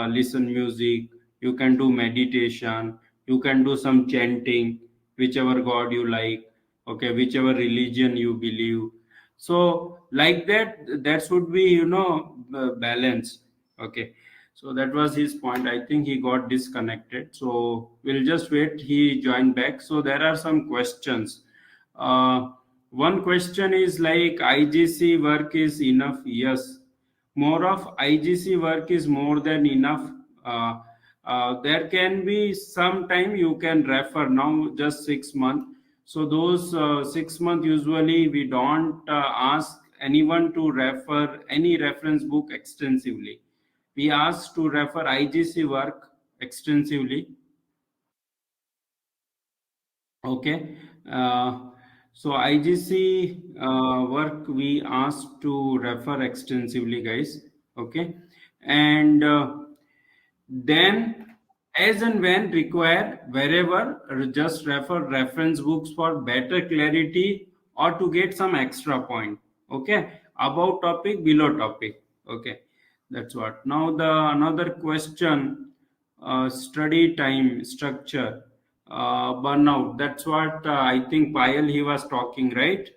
listen music, you can do meditation, you can do some chanting, whichever god you like, okay, whichever religion you believe. So like that, that should be balance. Okay, so that was his point. I think he got disconnected, so we'll just wait he joined back. So there are some questions. One question is like, IGC work is enough? Yes, more of IGC work is more than enough. uh, there can be some time you can refer, now just 6 months. So those 6 months, usually we don't ask anyone to refer any reference book extensively. We ask to refer IGC work extensively. Okay. So IGC work we ask to refer extensively, guys. Okay. And then, as and when required, wherever, just refer reference books for better clarity or to get some extra point. Okay. About topic, below topic. Okay. That's what. Now the another question, study time structure, burnout. That's what I think Payal he was talking, right?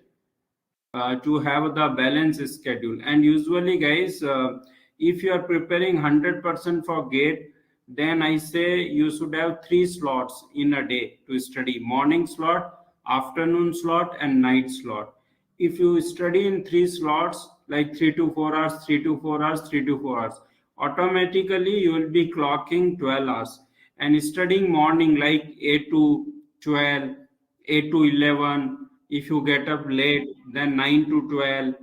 To have the balance schedule. And usually, guys, if you are preparing 100% for gate, then I say you should have three slots in a day to study: morning slot, afternoon slot, and night slot. If you study in three slots, like 3 to 4 hours, 3 to 4 hours, 3 to 4 hours, automatically you will be clocking 12 hours. And studying morning like 8 to 12, 8 to 11. If you get up late, then 9 to 12,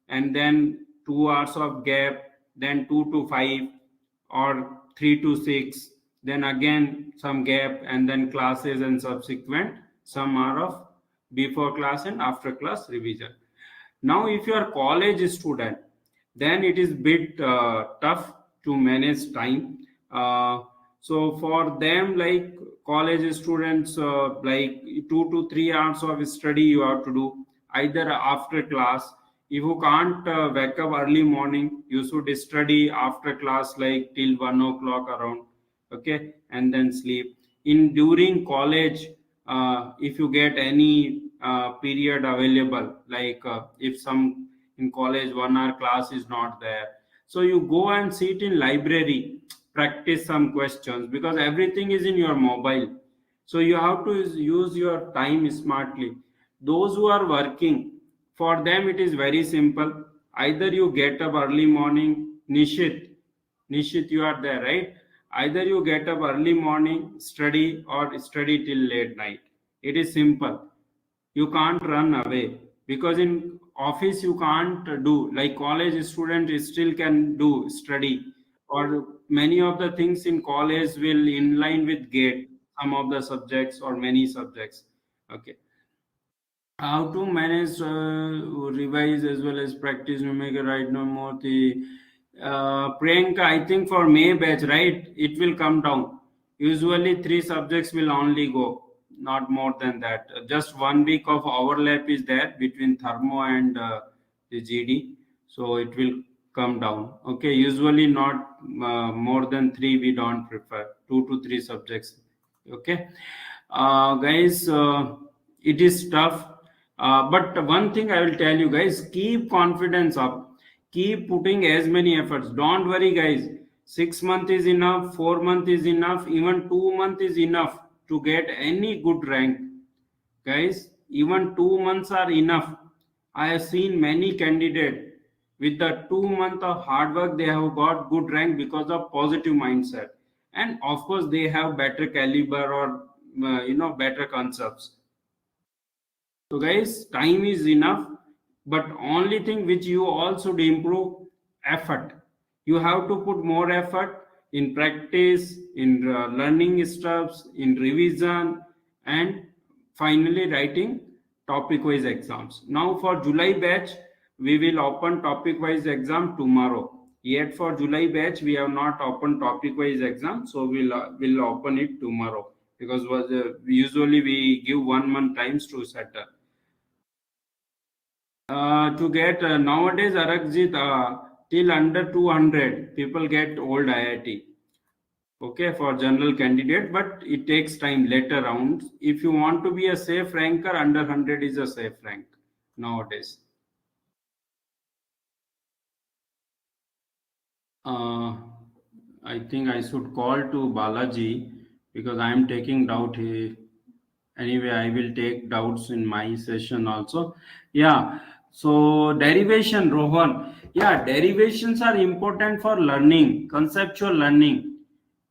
and then 2 hours of gap, then 2 to 5, or 3 to 6, then again some gap, and then classes and subsequent some hour of before class and after class revision. Now if you are college student, then it is bit tough to manage time. So for them, like college students, like 2 to 3 hours of study you have to do either after class. If you can't wake up early morning, you should study after class like till 1 o'clock around. Okay, and then sleep. In during college, if you get any period available, like if some in college 1 hour class is not there, so you go and sit in library, practice some questions, because everything is in your mobile. So you have to use your time smartly. Those who are working, for them it is very simple. Either you get up early morning, Nishit, you are there, right? Either you get up early morning, study, or study till late night. It is simple. You can't run away, because in office you can't do. Like college student still can do study, or many of the things in college will in line with gate. Some of the subjects or many subjects. Okay, how to manage, revise as well as practice numerical right now more the. Priyanka, I think for May batch, right, it will come down. Usually, three subjects will only go, not more than that. Just 1 week of overlap is there between thermo and the GD, so it will come down. Okay, usually not more than three, we don't prefer 2 to 3 subjects. Okay, guys, it is tough, but one thing I will tell you guys, keep confidence up, keep putting as many efforts, don't worry guys. 6 months is enough, 4 months is enough, even 2 months is enough to get any good rank, guys. Even 2 months are enough. I have seen many candidates with the 2 month of hard work, they have got good rank because of positive mindset, and of course they have better caliber or better concepts. So guys, time is enough, but only thing which you all should improve, effort. You have to put more effort in practice, in learning stuffs, in revision, and finally writing topic wise exams. Now for July batch, we will open topic wise exam tomorrow. Yet for July batch, we have not opened topic wise exam, so we'll open it tomorrow, because usually we give 1 month times to settle. To get nowadays Arakjit, till under 200 people get old IIT. Okay, for general candidate, but it takes time later rounds. If you want to be a safe ranker, under 100 is a safe rank nowadays. Uh, I think I should call to Balaji because I am taking doubt. Anyway, I will take doubts in my session also. Yeah. So derivation, Rohan. Yeah, derivations are important for learning, conceptual learning.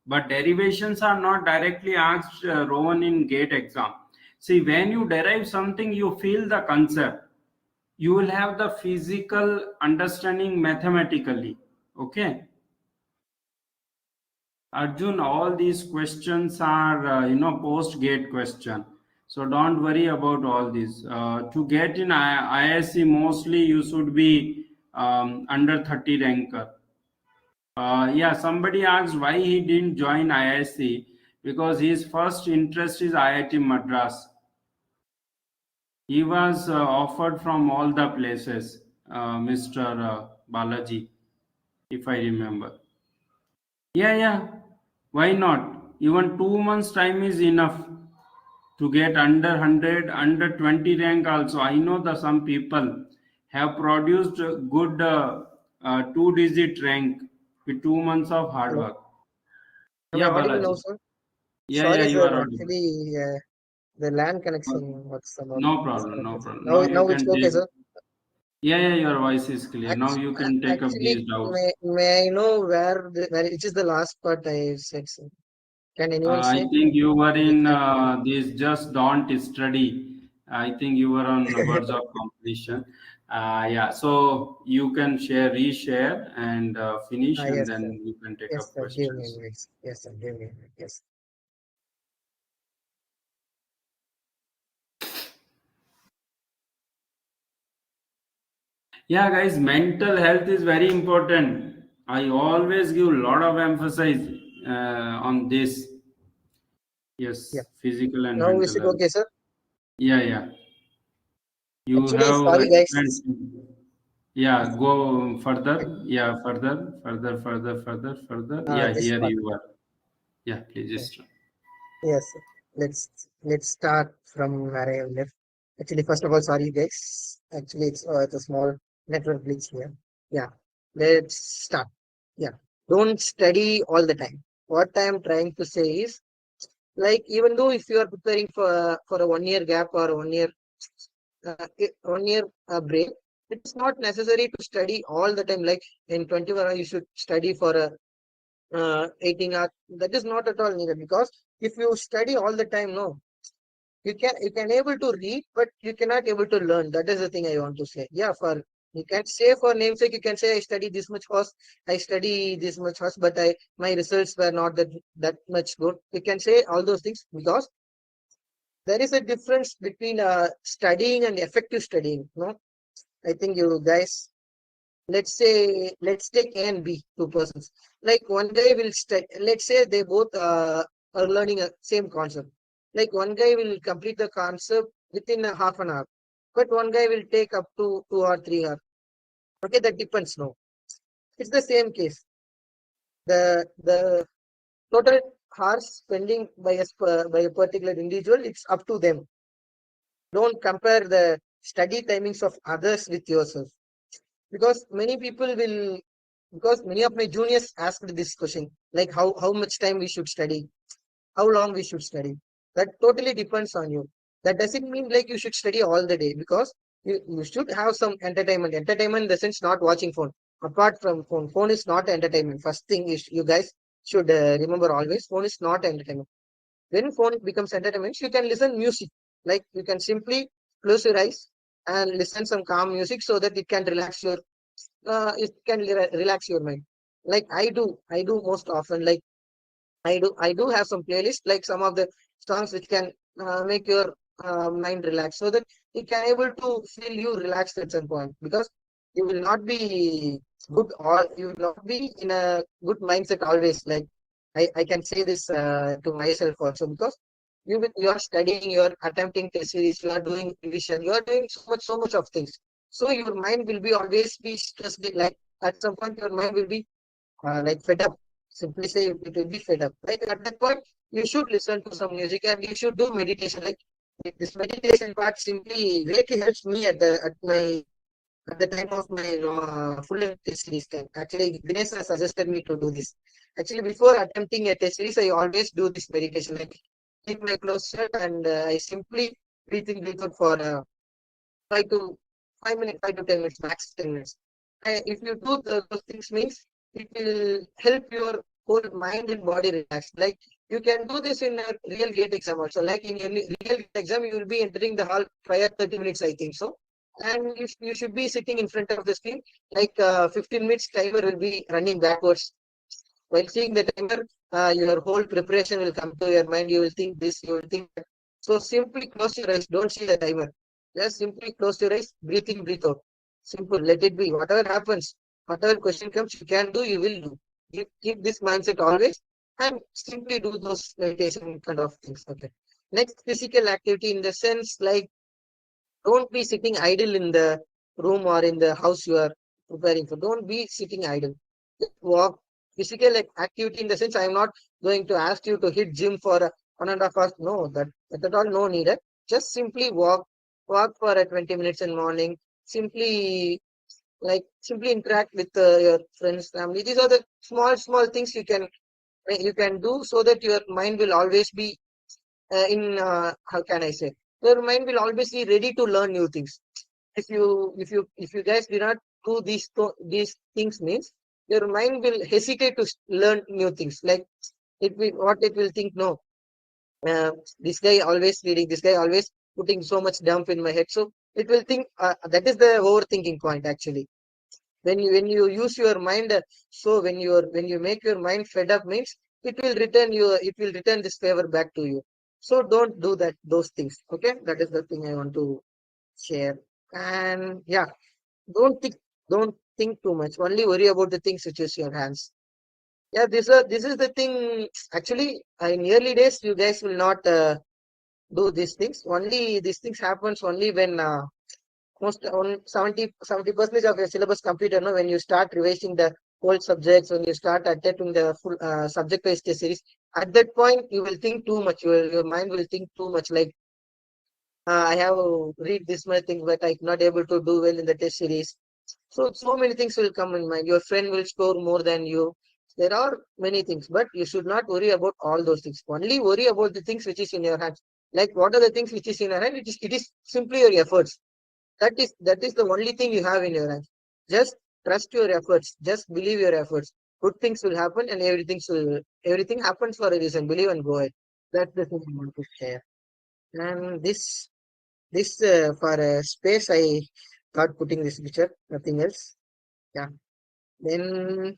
But derivations are not directly asked, Rohan, in GATE exam. See, when you derive something, you feel the concept. You will have the physical understanding mathematically. Okay. Arjun, all these questions are, post-gate question. So don't worry about all these. To get in ISC, mostly you should be under 30 ranker. Yeah, somebody asked why he didn't join ISC, because his first interest is IIT Madras. He was offered from all the places, Mr. Balaji, if I remember. Yeah, yeah. Why not? Even 2 months' time is enough to get under 100, under 20 rank also. I know that some people have produced a good two-digit rank with 2 months of hard Hello. work. Am I Yeah, audible now, Balaji. sir? Yeah, yeah, Sorry, you sir. are audible. Actually, the LAN Uh, connection was somewhat No problem, no disconnected, sir. problem. Now, Now you now it's can okay, take. sir. Yeah, yeah, your voice is clear. Now you can take up Actually, these doubts. may I know where which is the last part I said, sir? Can anyone I say? think you were in Exactly. this just don't study. I think you were on the verge of completion. Yeah, so you can reshare, and finish, and Yes, sir. then you can take Yes, up sir. Give me a questions. minute. Yes, sir. Give me a minute. Yes. Yeah, guys, mental health is very important. I always give a lot of emphasis on this. Yeah. Yes, physical and Now is mental it health. okay, sir? Yeah, yeah. You Actually, have sorry, guys. explained. Yeah, go further. Yeah, further, further, further, further, further. Yeah, This here part. you are. Yeah, please Yeah. start. Yes, sir. Let's start from where I have left. Actually, first of all, sorry, guys. Actually, it's a small network glitch here. Yeah. Let's start. Yeah. Don't study all the time. What I am trying to say is, like, even though if you are preparing for a 1 year gap or 1 year 1 year break, it is not necessary to study all the time. Like in 21 hours, you should study for a 18 hours. That is not at all needed, because if you study all the time, no, you can able to read, but you cannot able to learn. That is the thing I want to say. Yeah, for you can say for namesake, you can say I study this much course, I study this much course, but I my results were not that much good. You can say all those things, because there is a difference between studying and effective studying. No, I think you guys let's take A and B, two persons. Like one guy will study, let's say they both are learning a same concept. Like one guy will complete the concept within a half an hour, but one guy will take up to 2 or 3 hours. Okay, that depends. No, it's the same case. The total hours spending by by a particular individual, it's up to them. Don't compare the study timings of others with yourself, because many people will, because many of my juniors asked this question, like how much time we should study, how long we should study. That totally depends on you. That doesn't mean like you should study all the day, because you should have some entertainment. Entertainment in the sense not watching phone. Apart from phone, phone is not entertainment. First thing is you guys should remember always, phone is not entertainment. When phone becomes entertainment, you can listen music. Like you can simply close your eyes and listen some calm music so that it can relax your mind. Like I do most often. Like I do have some playlist, like some of the songs which can make your mind relax, so that it can able to feel you relaxed at some point, because you will not be good, or you will not be in a good mindset always. Like I can say this to myself also, because you are studying, you are attempting test series, you are doing revision, you are doing so much of things. So your mind will be always be stressed. Like at some point your mind will be like fed up. Simply say it will be fed up. Like at that point, you should listen to some music and you should do meditation. Like this meditation part simply greatly helps me at the time of my full length test series time. Actually, Dinesh has suggested me to do this. Actually, before attempting a test series, I always do this meditation. Like keep my clothes shut and I simply breathe out for 5 to 5 minutes, 5 to 10 minutes, max 10 minutes. If you do those things, means it will help your whole mind and body relax. Like you can do this in a real gate exam also. Like in any real gate exam, you will be entering the hall prior 30 minutes, I think so. And you should be sitting in front of the screen, like 15 minutes timer will be running backwards. While seeing the timer, your whole preparation will come to your mind. You will think this, you will think that. So simply close your eyes. Don't see the timer. Just simply close your eyes, breathe in, breathe out. Simple. Let it be. Whatever happens, whatever question comes, you can do, you will do. Keep this mindset always, and simply do those meditation kind of things. Okay. Next, physical activity in the sense like don't be sitting idle in the room or in the house you are preparing for. Don't be sitting idle. Just walk. Physical activity in the sense I am not going to ask you to hit gym for 1.5 hours. No, that at all no needed. Just simply walk. Walk for 20 minutes in morning. Simply interact with your friends, family. These are the small things you can do, so that your mind will always be in how can I say, your mind will always be ready to learn new things. If you guys do not do these things, means your mind will hesitate to learn new things. Like it will think, no, this guy always reading, this guy always putting so much dump in my head. So it will think, that is the overthinking point actually. When you use your mind, so when you make your mind fed up, means it will return this favor back to you. So don't do those things. Okay, that is the thing I want to share. And yeah, don't think don't think too much. Only worry about the things which is your hands. Yeah, this is the thing. Actually, in early days, you guys will not do these things. Only these things happens only when most on 70% of your syllabus completed. No, when you start revising the whole subjects, when you start attempting the full subject-based test series, at that point you will think too much. Your mind will think too much. Like I have read this much thing, but I'm not able to do well in the test series. So many things will come in mind. Your friend will score more than you. There are many things, but you should not worry about all those things. Only worry about the things which is in your hands. Like what are the things which is in your hand? It is simply your efforts. That is the only thing you have in your hands. Just trust your efforts. Just believe your efforts. Good things will happen, and everything happens for a reason. Believe and go ahead. That's the thing I want to share. And this for space, I thought putting this picture, nothing else. Yeah. Then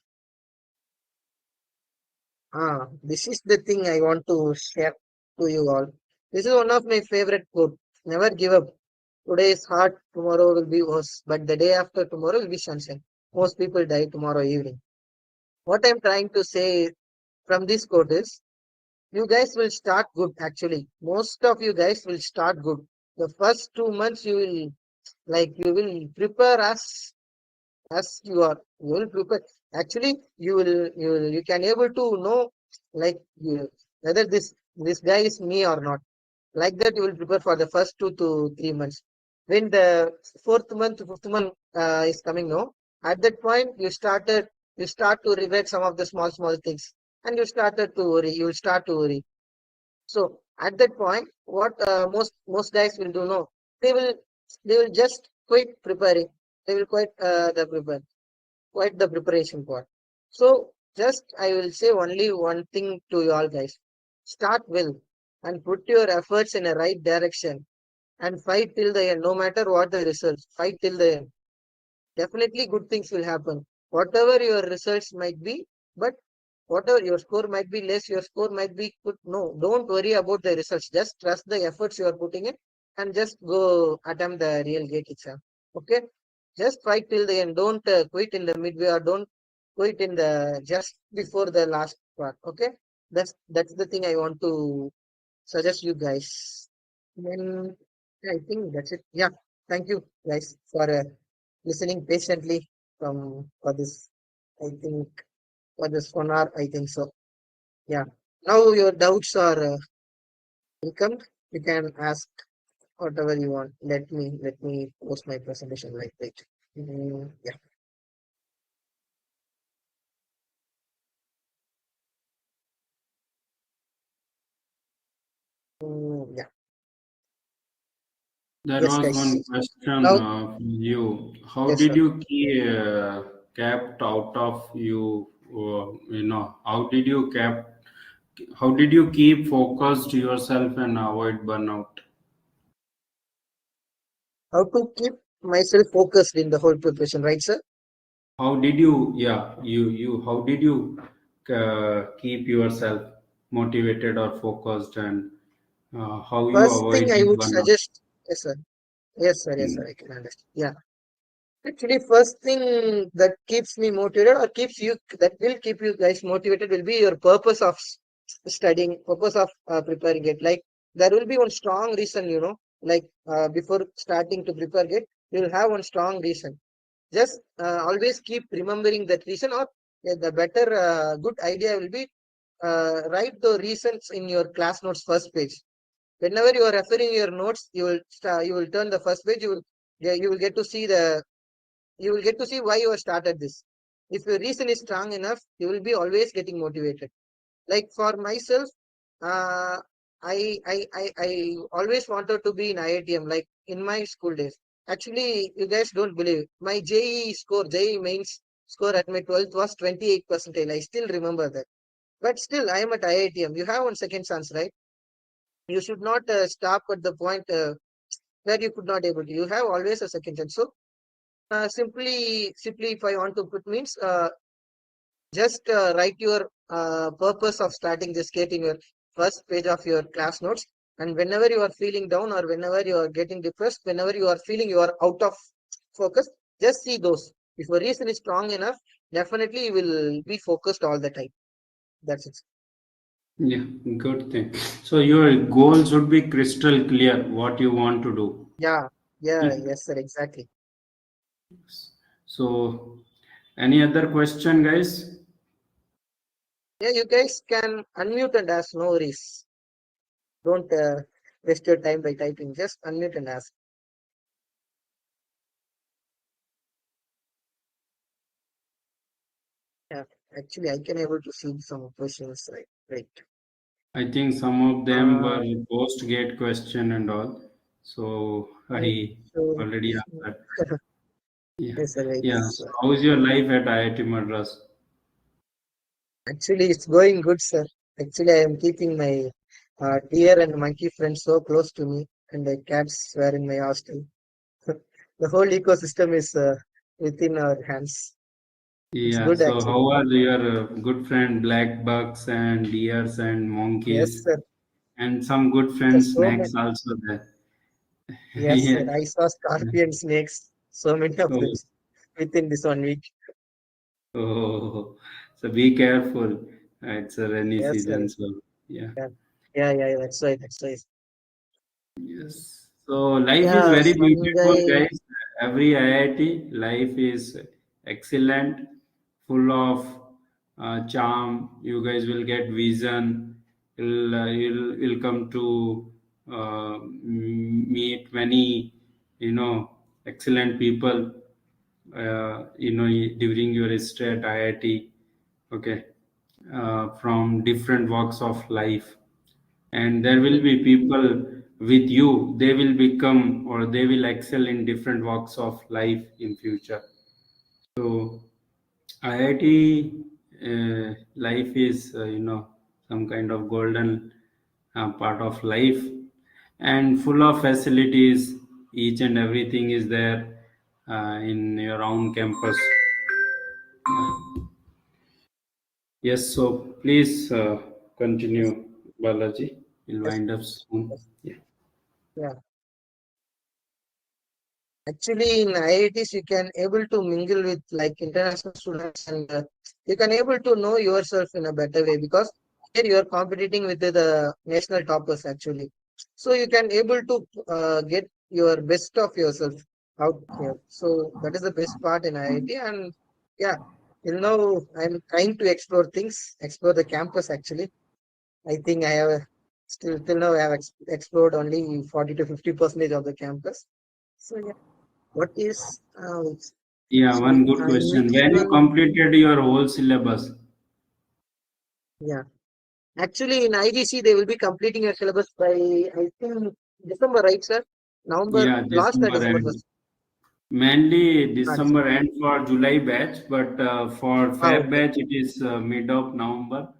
this is the thing I want to share to you all. This is one of my favorite quote. Never give up. Today is hard, tomorrow will be worse, but the day after tomorrow will be sunshine. most people die tomorrow evening. What I'm trying to say from this quote is, you guys will start good actually. Most of you guys will start good. The first 2 months you will prepare as you are. You will prepare. Actually, you can able to know like whether this guy is me or not. Like that, you will prepare for the first 2 to 3 months. When the fourth month, fifth month is coming, no, at that point you start to regret some of the small things, and you started to worry. You will start to worry. So at that point, what most guys will do, no, they will they will just quit preparing. They will quit the preparation part. So just I will say only one thing to you all guys. Start well and put your efforts in a right direction and fight till the end, no matter what the results. Fight till the end. Definitely good things will happen. Whatever your results might be, but whatever your score might be less, your score might be good. No, don't worry about the results. Just trust the efforts you are putting in and just go attempt the real gate exam. Okay? Just fight till the end. Don't quit in the midway or don't quit in the just before the last part. Okay? That's the thing I want to suggest you guys. Then I think that's it. Yeah. Thank you guys for listening patiently for this. I think for this 1 hour. I think so. Yeah. Now your doubts are welcomed. You can ask whatever you want. Let me post my presentation like that. Yeah. Yeah. There Yes, was one guys. question Now, from you. How yes, did sir. you kept out of you? How did you keep focused yourself and avoid burnout? How to keep myself focused in the whole preparation, right, sir? How did you? Yeah, How did you keep yourself motivated or focused, and how you First thing I avoided would burnout? suggest, yes, sir. Yes, sir. Yes, sir. Mm. I can understand. Yeah. Actually, first thing that keeps me motivated or that will keep you guys motivated will be your purpose of studying, purpose of preparing it. Like there will be one strong reason, like before starting to prepare it, you will have one strong reason. Just always keep remembering that reason, or the better good idea will be write the reasons in your class notes first page. Whenever you are referring your notes, you will turn the first page. You will get to see why you have started this. If your reason is strong enough, you will be always getting motivated. Like for myself, uh, I always wanted to be in IITM, like in my school days. Actually, you guys don't believe my JEE mains score at my 12th was 28 percentile. I still remember that. But still, I am at IITM. You have one second chance, right? You should not stop at the point where you could not able to. You have always a second chance. So simply, if I want to put means, just write your purpose of starting this gate in your first page of your class notes. And whenever you are feeling down or whenever you are getting depressed, whenever you are feeling you are out of focus, just see those. If your reason is strong enough, definitely you will be focused all the time. That's it. Yeah, good thing. So your goal should be crystal clear what you want to do. Yeah, yeah, Yeah. yes, sir, exactly. So, any other question, guys? Yeah, you guys can unmute and ask, no worries. Don't waste your time by typing. Just unmute and ask. Yeah, actually, I can able to see some questions. Right, right. I think some of them Uh, were post-gate question and all. So right. I So, already answered. Yeah. yes, sir, right. Yeah. So So, how is your life at IIT Madras? actually, it's going good, sir. Actually, I am keeping my deer and monkey friends so close to me, and the cats were in my hostel. The whole ecosystem is within our hands. It's Yeah. good, So actually. how are your good friend black bucks and deers and Yes, monkeys sir. and some good There's friends so many. snakes also there? Yes, sir. Yeah. I saw scorpion snakes. So many of So them. within this 1 week. Oh, so be careful. It's a rainy Yes, season, sir. so yeah. Yeah, yeah. That's right. That's right. Yes. So life is Yeah, very some beautiful, guy. guys. Every IIT life is excellent, full of charm. You guys will get vision. You'll come to meet many, excellent people. During your stay at IIT. Okay, from different walks of life, and there will be people with you. They will become or they will excel in different walks of life in future. So IIT life is some kind of golden part of life, and full of facilities. Each and everything is there in your own campus. Yes, so please Yes, continue, Balaji. We'll yes, wind up soon. yes. Yeah. Yeah. Actually, in IITs, you can able to mingle with like international students, and you can able to know yourself in a better way because here you are competing with the national toppers actually. So you can able to get your best of yourself out here. So that is the best part in IIT, and yeah, till now I'm trying to explore things, explore the campus actually. I think I have still till now I have explored only 40 to 50% of the campus. So yeah. What is Yeah, so one good question. next When you one? completed your whole syllabus? Yeah, actually in IGC they will be completing your syllabus by I think December, right, sir? November Yeah, last or December December end. first? Mainly Ah, December December. end for July batch, but for Ah, Feb okay. batch it is mid of November,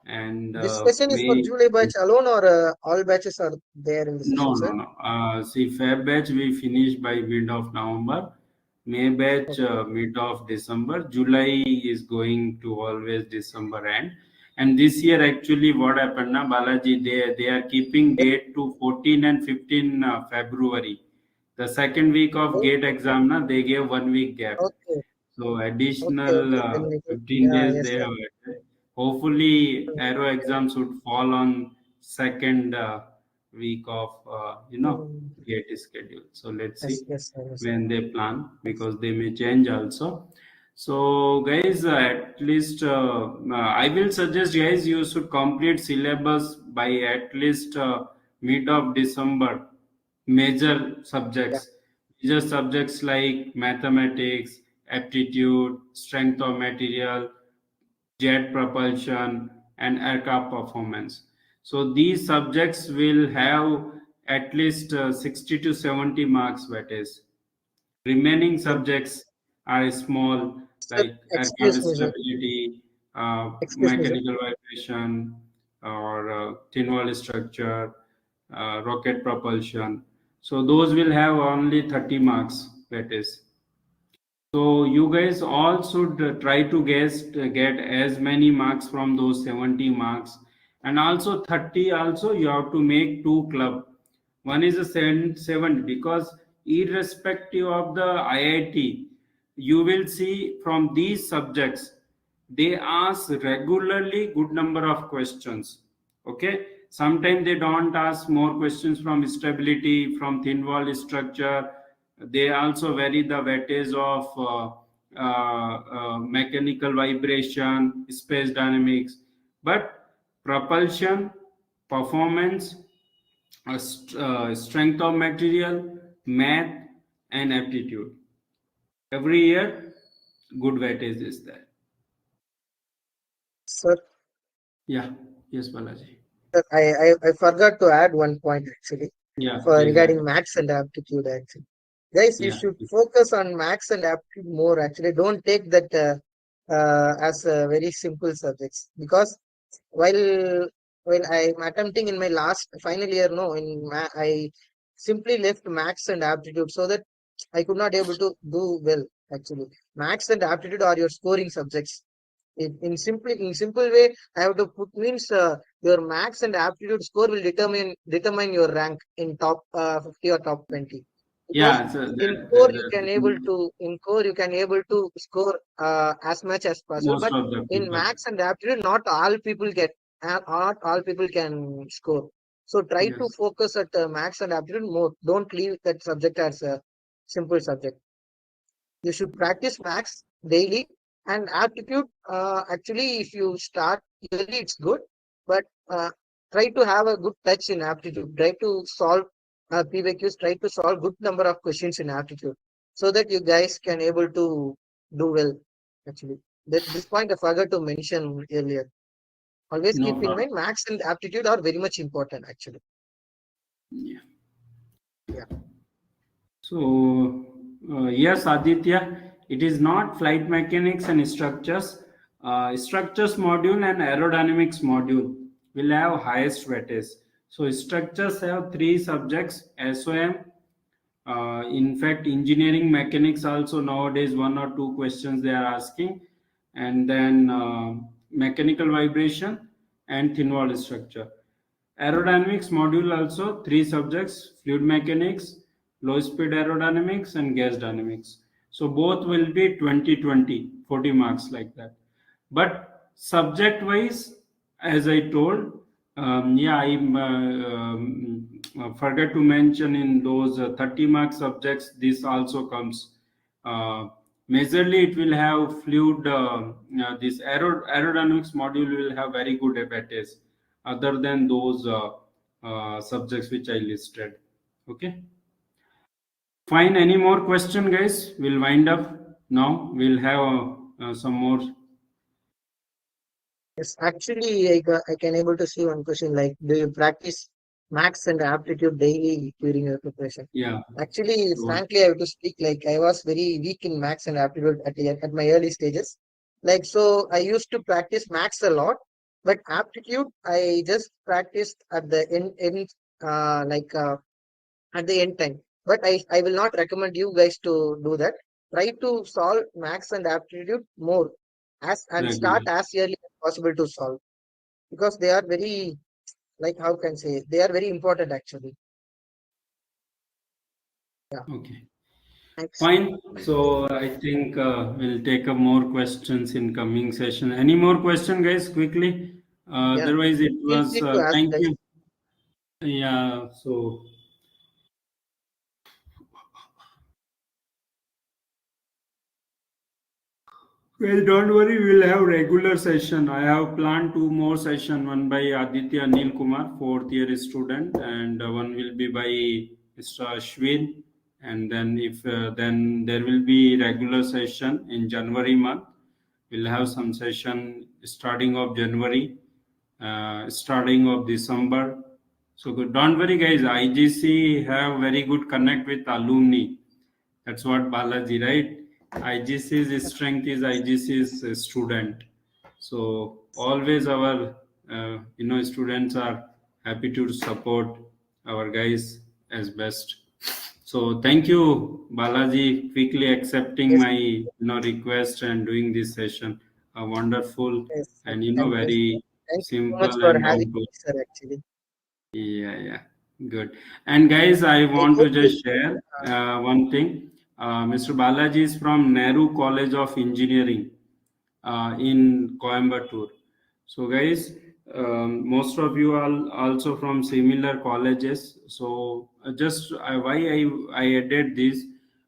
and This session is for May. July batch alone, or all batches are there in the No, session, no, sir? no. See, Feb batch we finish by mid of November. May batch Okay, mid of December. July is going to always December end. And this year, actually, what happened now, Balaji, they are keeping date to 14 and 15 February. The second week of gate okay, exam, na, they gave 1 week gap. okay, So okay, additional okay. Then we can, 15 yeah, days yes, they sir. have added. Hopefully, Mm, aero exam should fall on second week of gate schedule. So let's yes, see yes, sir, yes, sir. when they plan Yes. because they may change also. So guys, at least I will suggest guys you should complete syllabus by at least mid of December. Major Yeah, subjects, major subjects like mathematics, aptitude, strength of material, jet propulsion, and aircraft performance. So these subjects will have at least 60 to 70 marks weightage. Remaining yeah. subjects are small, Sir, like aircraft excuse me, sir. stability, Excuse me, sir. mechanical vibration, or thin wall structure, rocket propulsion. So those will have only 30 marks weightage. So you guys all should try to get as many marks from those 70 marks, and also 30. Also, you have to make two club. One is a 7 because irrespective of the IIT, you will see from these subjects they ask regularly good number of questions. Okay, sometimes they don't ask more questions from stability, from thin wall structure. They also vary the weightage of mechanical vibration, space dynamics, but propulsion, performance, strength of material, math, and aptitude. Every year, good weightage is there. Sir, Yeah. Yes, Balaji. sir, I forgot to add one point actually Yeah, for please regarding add. maths and aptitude actually. Guys, you Yeah. should focus on maths and aptitude more actually. Don't take that as very simple subjects because while I'm attempting in my last final year, no, I simply left maths and aptitude so that I could not able to do well actually. Maths and aptitude are your scoring subjects. In simple way, I have to put means your maths and aptitude score will determine your rank in top 50 or top 20. because Yeah, so in that, core that you can able to score as much as possible, most but of the in people. max and aptitude not all people get, not all people can score. So try to Yes. focus at max and aptitude more. Don't leave that subject as a simple subject. You should practice max daily, and aptitude, actually if you start early it's good, but try to have a good touch in aptitude. Try to solve PVQs, try to solve good number of questions in aptitude, so that you guys can able to do well. Actually, this point I forgot to mention earlier. Always No keep in problem. mind max and aptitude are very much important actually. Yeah. Yeah. So, yes, Aditya, it is not flight mechanics and structures. Structures module and aerodynamics module will have highest weightage. So, structures have three subjects: SOM. In fact, engineering mechanics also nowadays one or two questions they are asking, and then mechanical vibration and thin wall structure. Aerodynamics module also three subjects: fluid mechanics, low speed aerodynamics, and gas dynamics. So both will be 20 40 marks like that. But subject wise, as I told, yeah, I forgot to mention in those 30 mark subjects, this also comes. Uh, Majorly, it will have fluid, this aerodynamics module will have very good weightage other than those subjects which I listed. Okay. Fine. Any more question, guys? We'll wind up now. We'll have some more. Yes, actually, I can able to see one question like, do you practice max and aptitude daily during your preparation? Yeah. Actually, So, frankly, I have to speak like I was very weak in max and aptitude at my early stages. Like, so I used to practice max a lot, but aptitude I just practiced at the end like at the end time. But I will not recommend you guys to do that. Try to solve max and aptitude more as and start regular. as early as possible to solve, because they are very, like, how can I say, they are very important actually. Yeah. Okay. Thanks. Fine. So I think we'll take up more questions in coming session. Any more question, guys? Quickly. Yeah. Otherwise, it Feel was. free to ask Thank guys. you. Yeah. So, well, don't worry. We'll have regular session. I have planned two more session. One by Aditya Anil Kumar, fourth year student, and one will be by Mr. Ashwin. And then if then there will be regular session in January month. We'll have some session starting of January, starting of December. So good. Don't worry, guys. IGC have very good connect with alumni. That's what Balaji, right? IGC's strength is IGC's student. So always our students are happy to support our guys as best. So thank you, Balaji, quickly accepting Yes, my request and doing this session. A wonderful yes, sir. and Thank you. very Thank you so much simple for and having down to. me, sir, actually. Yeah, yeah, good. And guys, I I want hope to this, just share one thing. Mr. Balaji is from Nehru College of Engineering in Coimbatore. So, guys, most of you are also from similar colleges. So, just why I added this,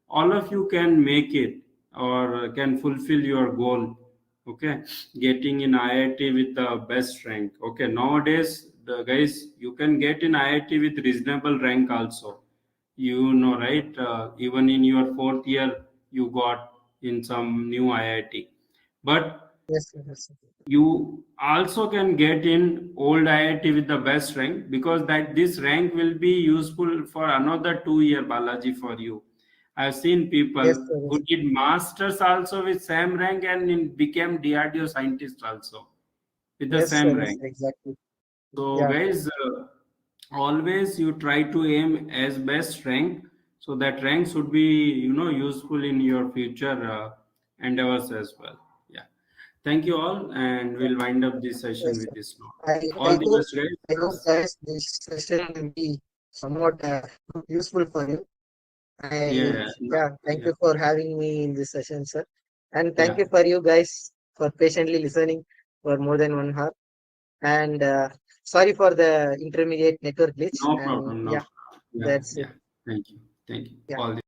all of you can make it or can fulfill your goal. Okay, getting in IIT with the best rank. Okay, nowadays, the guys, you can get in IIT with reasonable rank also. You know, right? Even in your fourth year, you got in some new IIT, but yes, sir, yes, sir. you also can get in old IIT with the best rank, because that this rank will be useful for another 2 year, Balaji, for you. I've seen Yes, people sir, who yes, did masters also with same rank and became DRDO scientist also with the yes, sir, same yes, rank. sir, exactly. So Yeah, guys, always you try to aim as best rank, so that rank should be useful in your future endeavors as well. Yeah. Thank you all, and yeah, we'll wind up this session yes, with sir. this note. I, All the best, I hope guys. guys this session will be somewhat useful for you. I Yeah, no, yeah, thank yeah, you for having me in this session, sir. And thank yeah. you for you guys for patiently listening for more than 1 hour. And sorry for the intermediate network glitch. No And problem. No yeah, problem. Yeah, that's it. yeah. Thank you. Thank you. Yeah. All the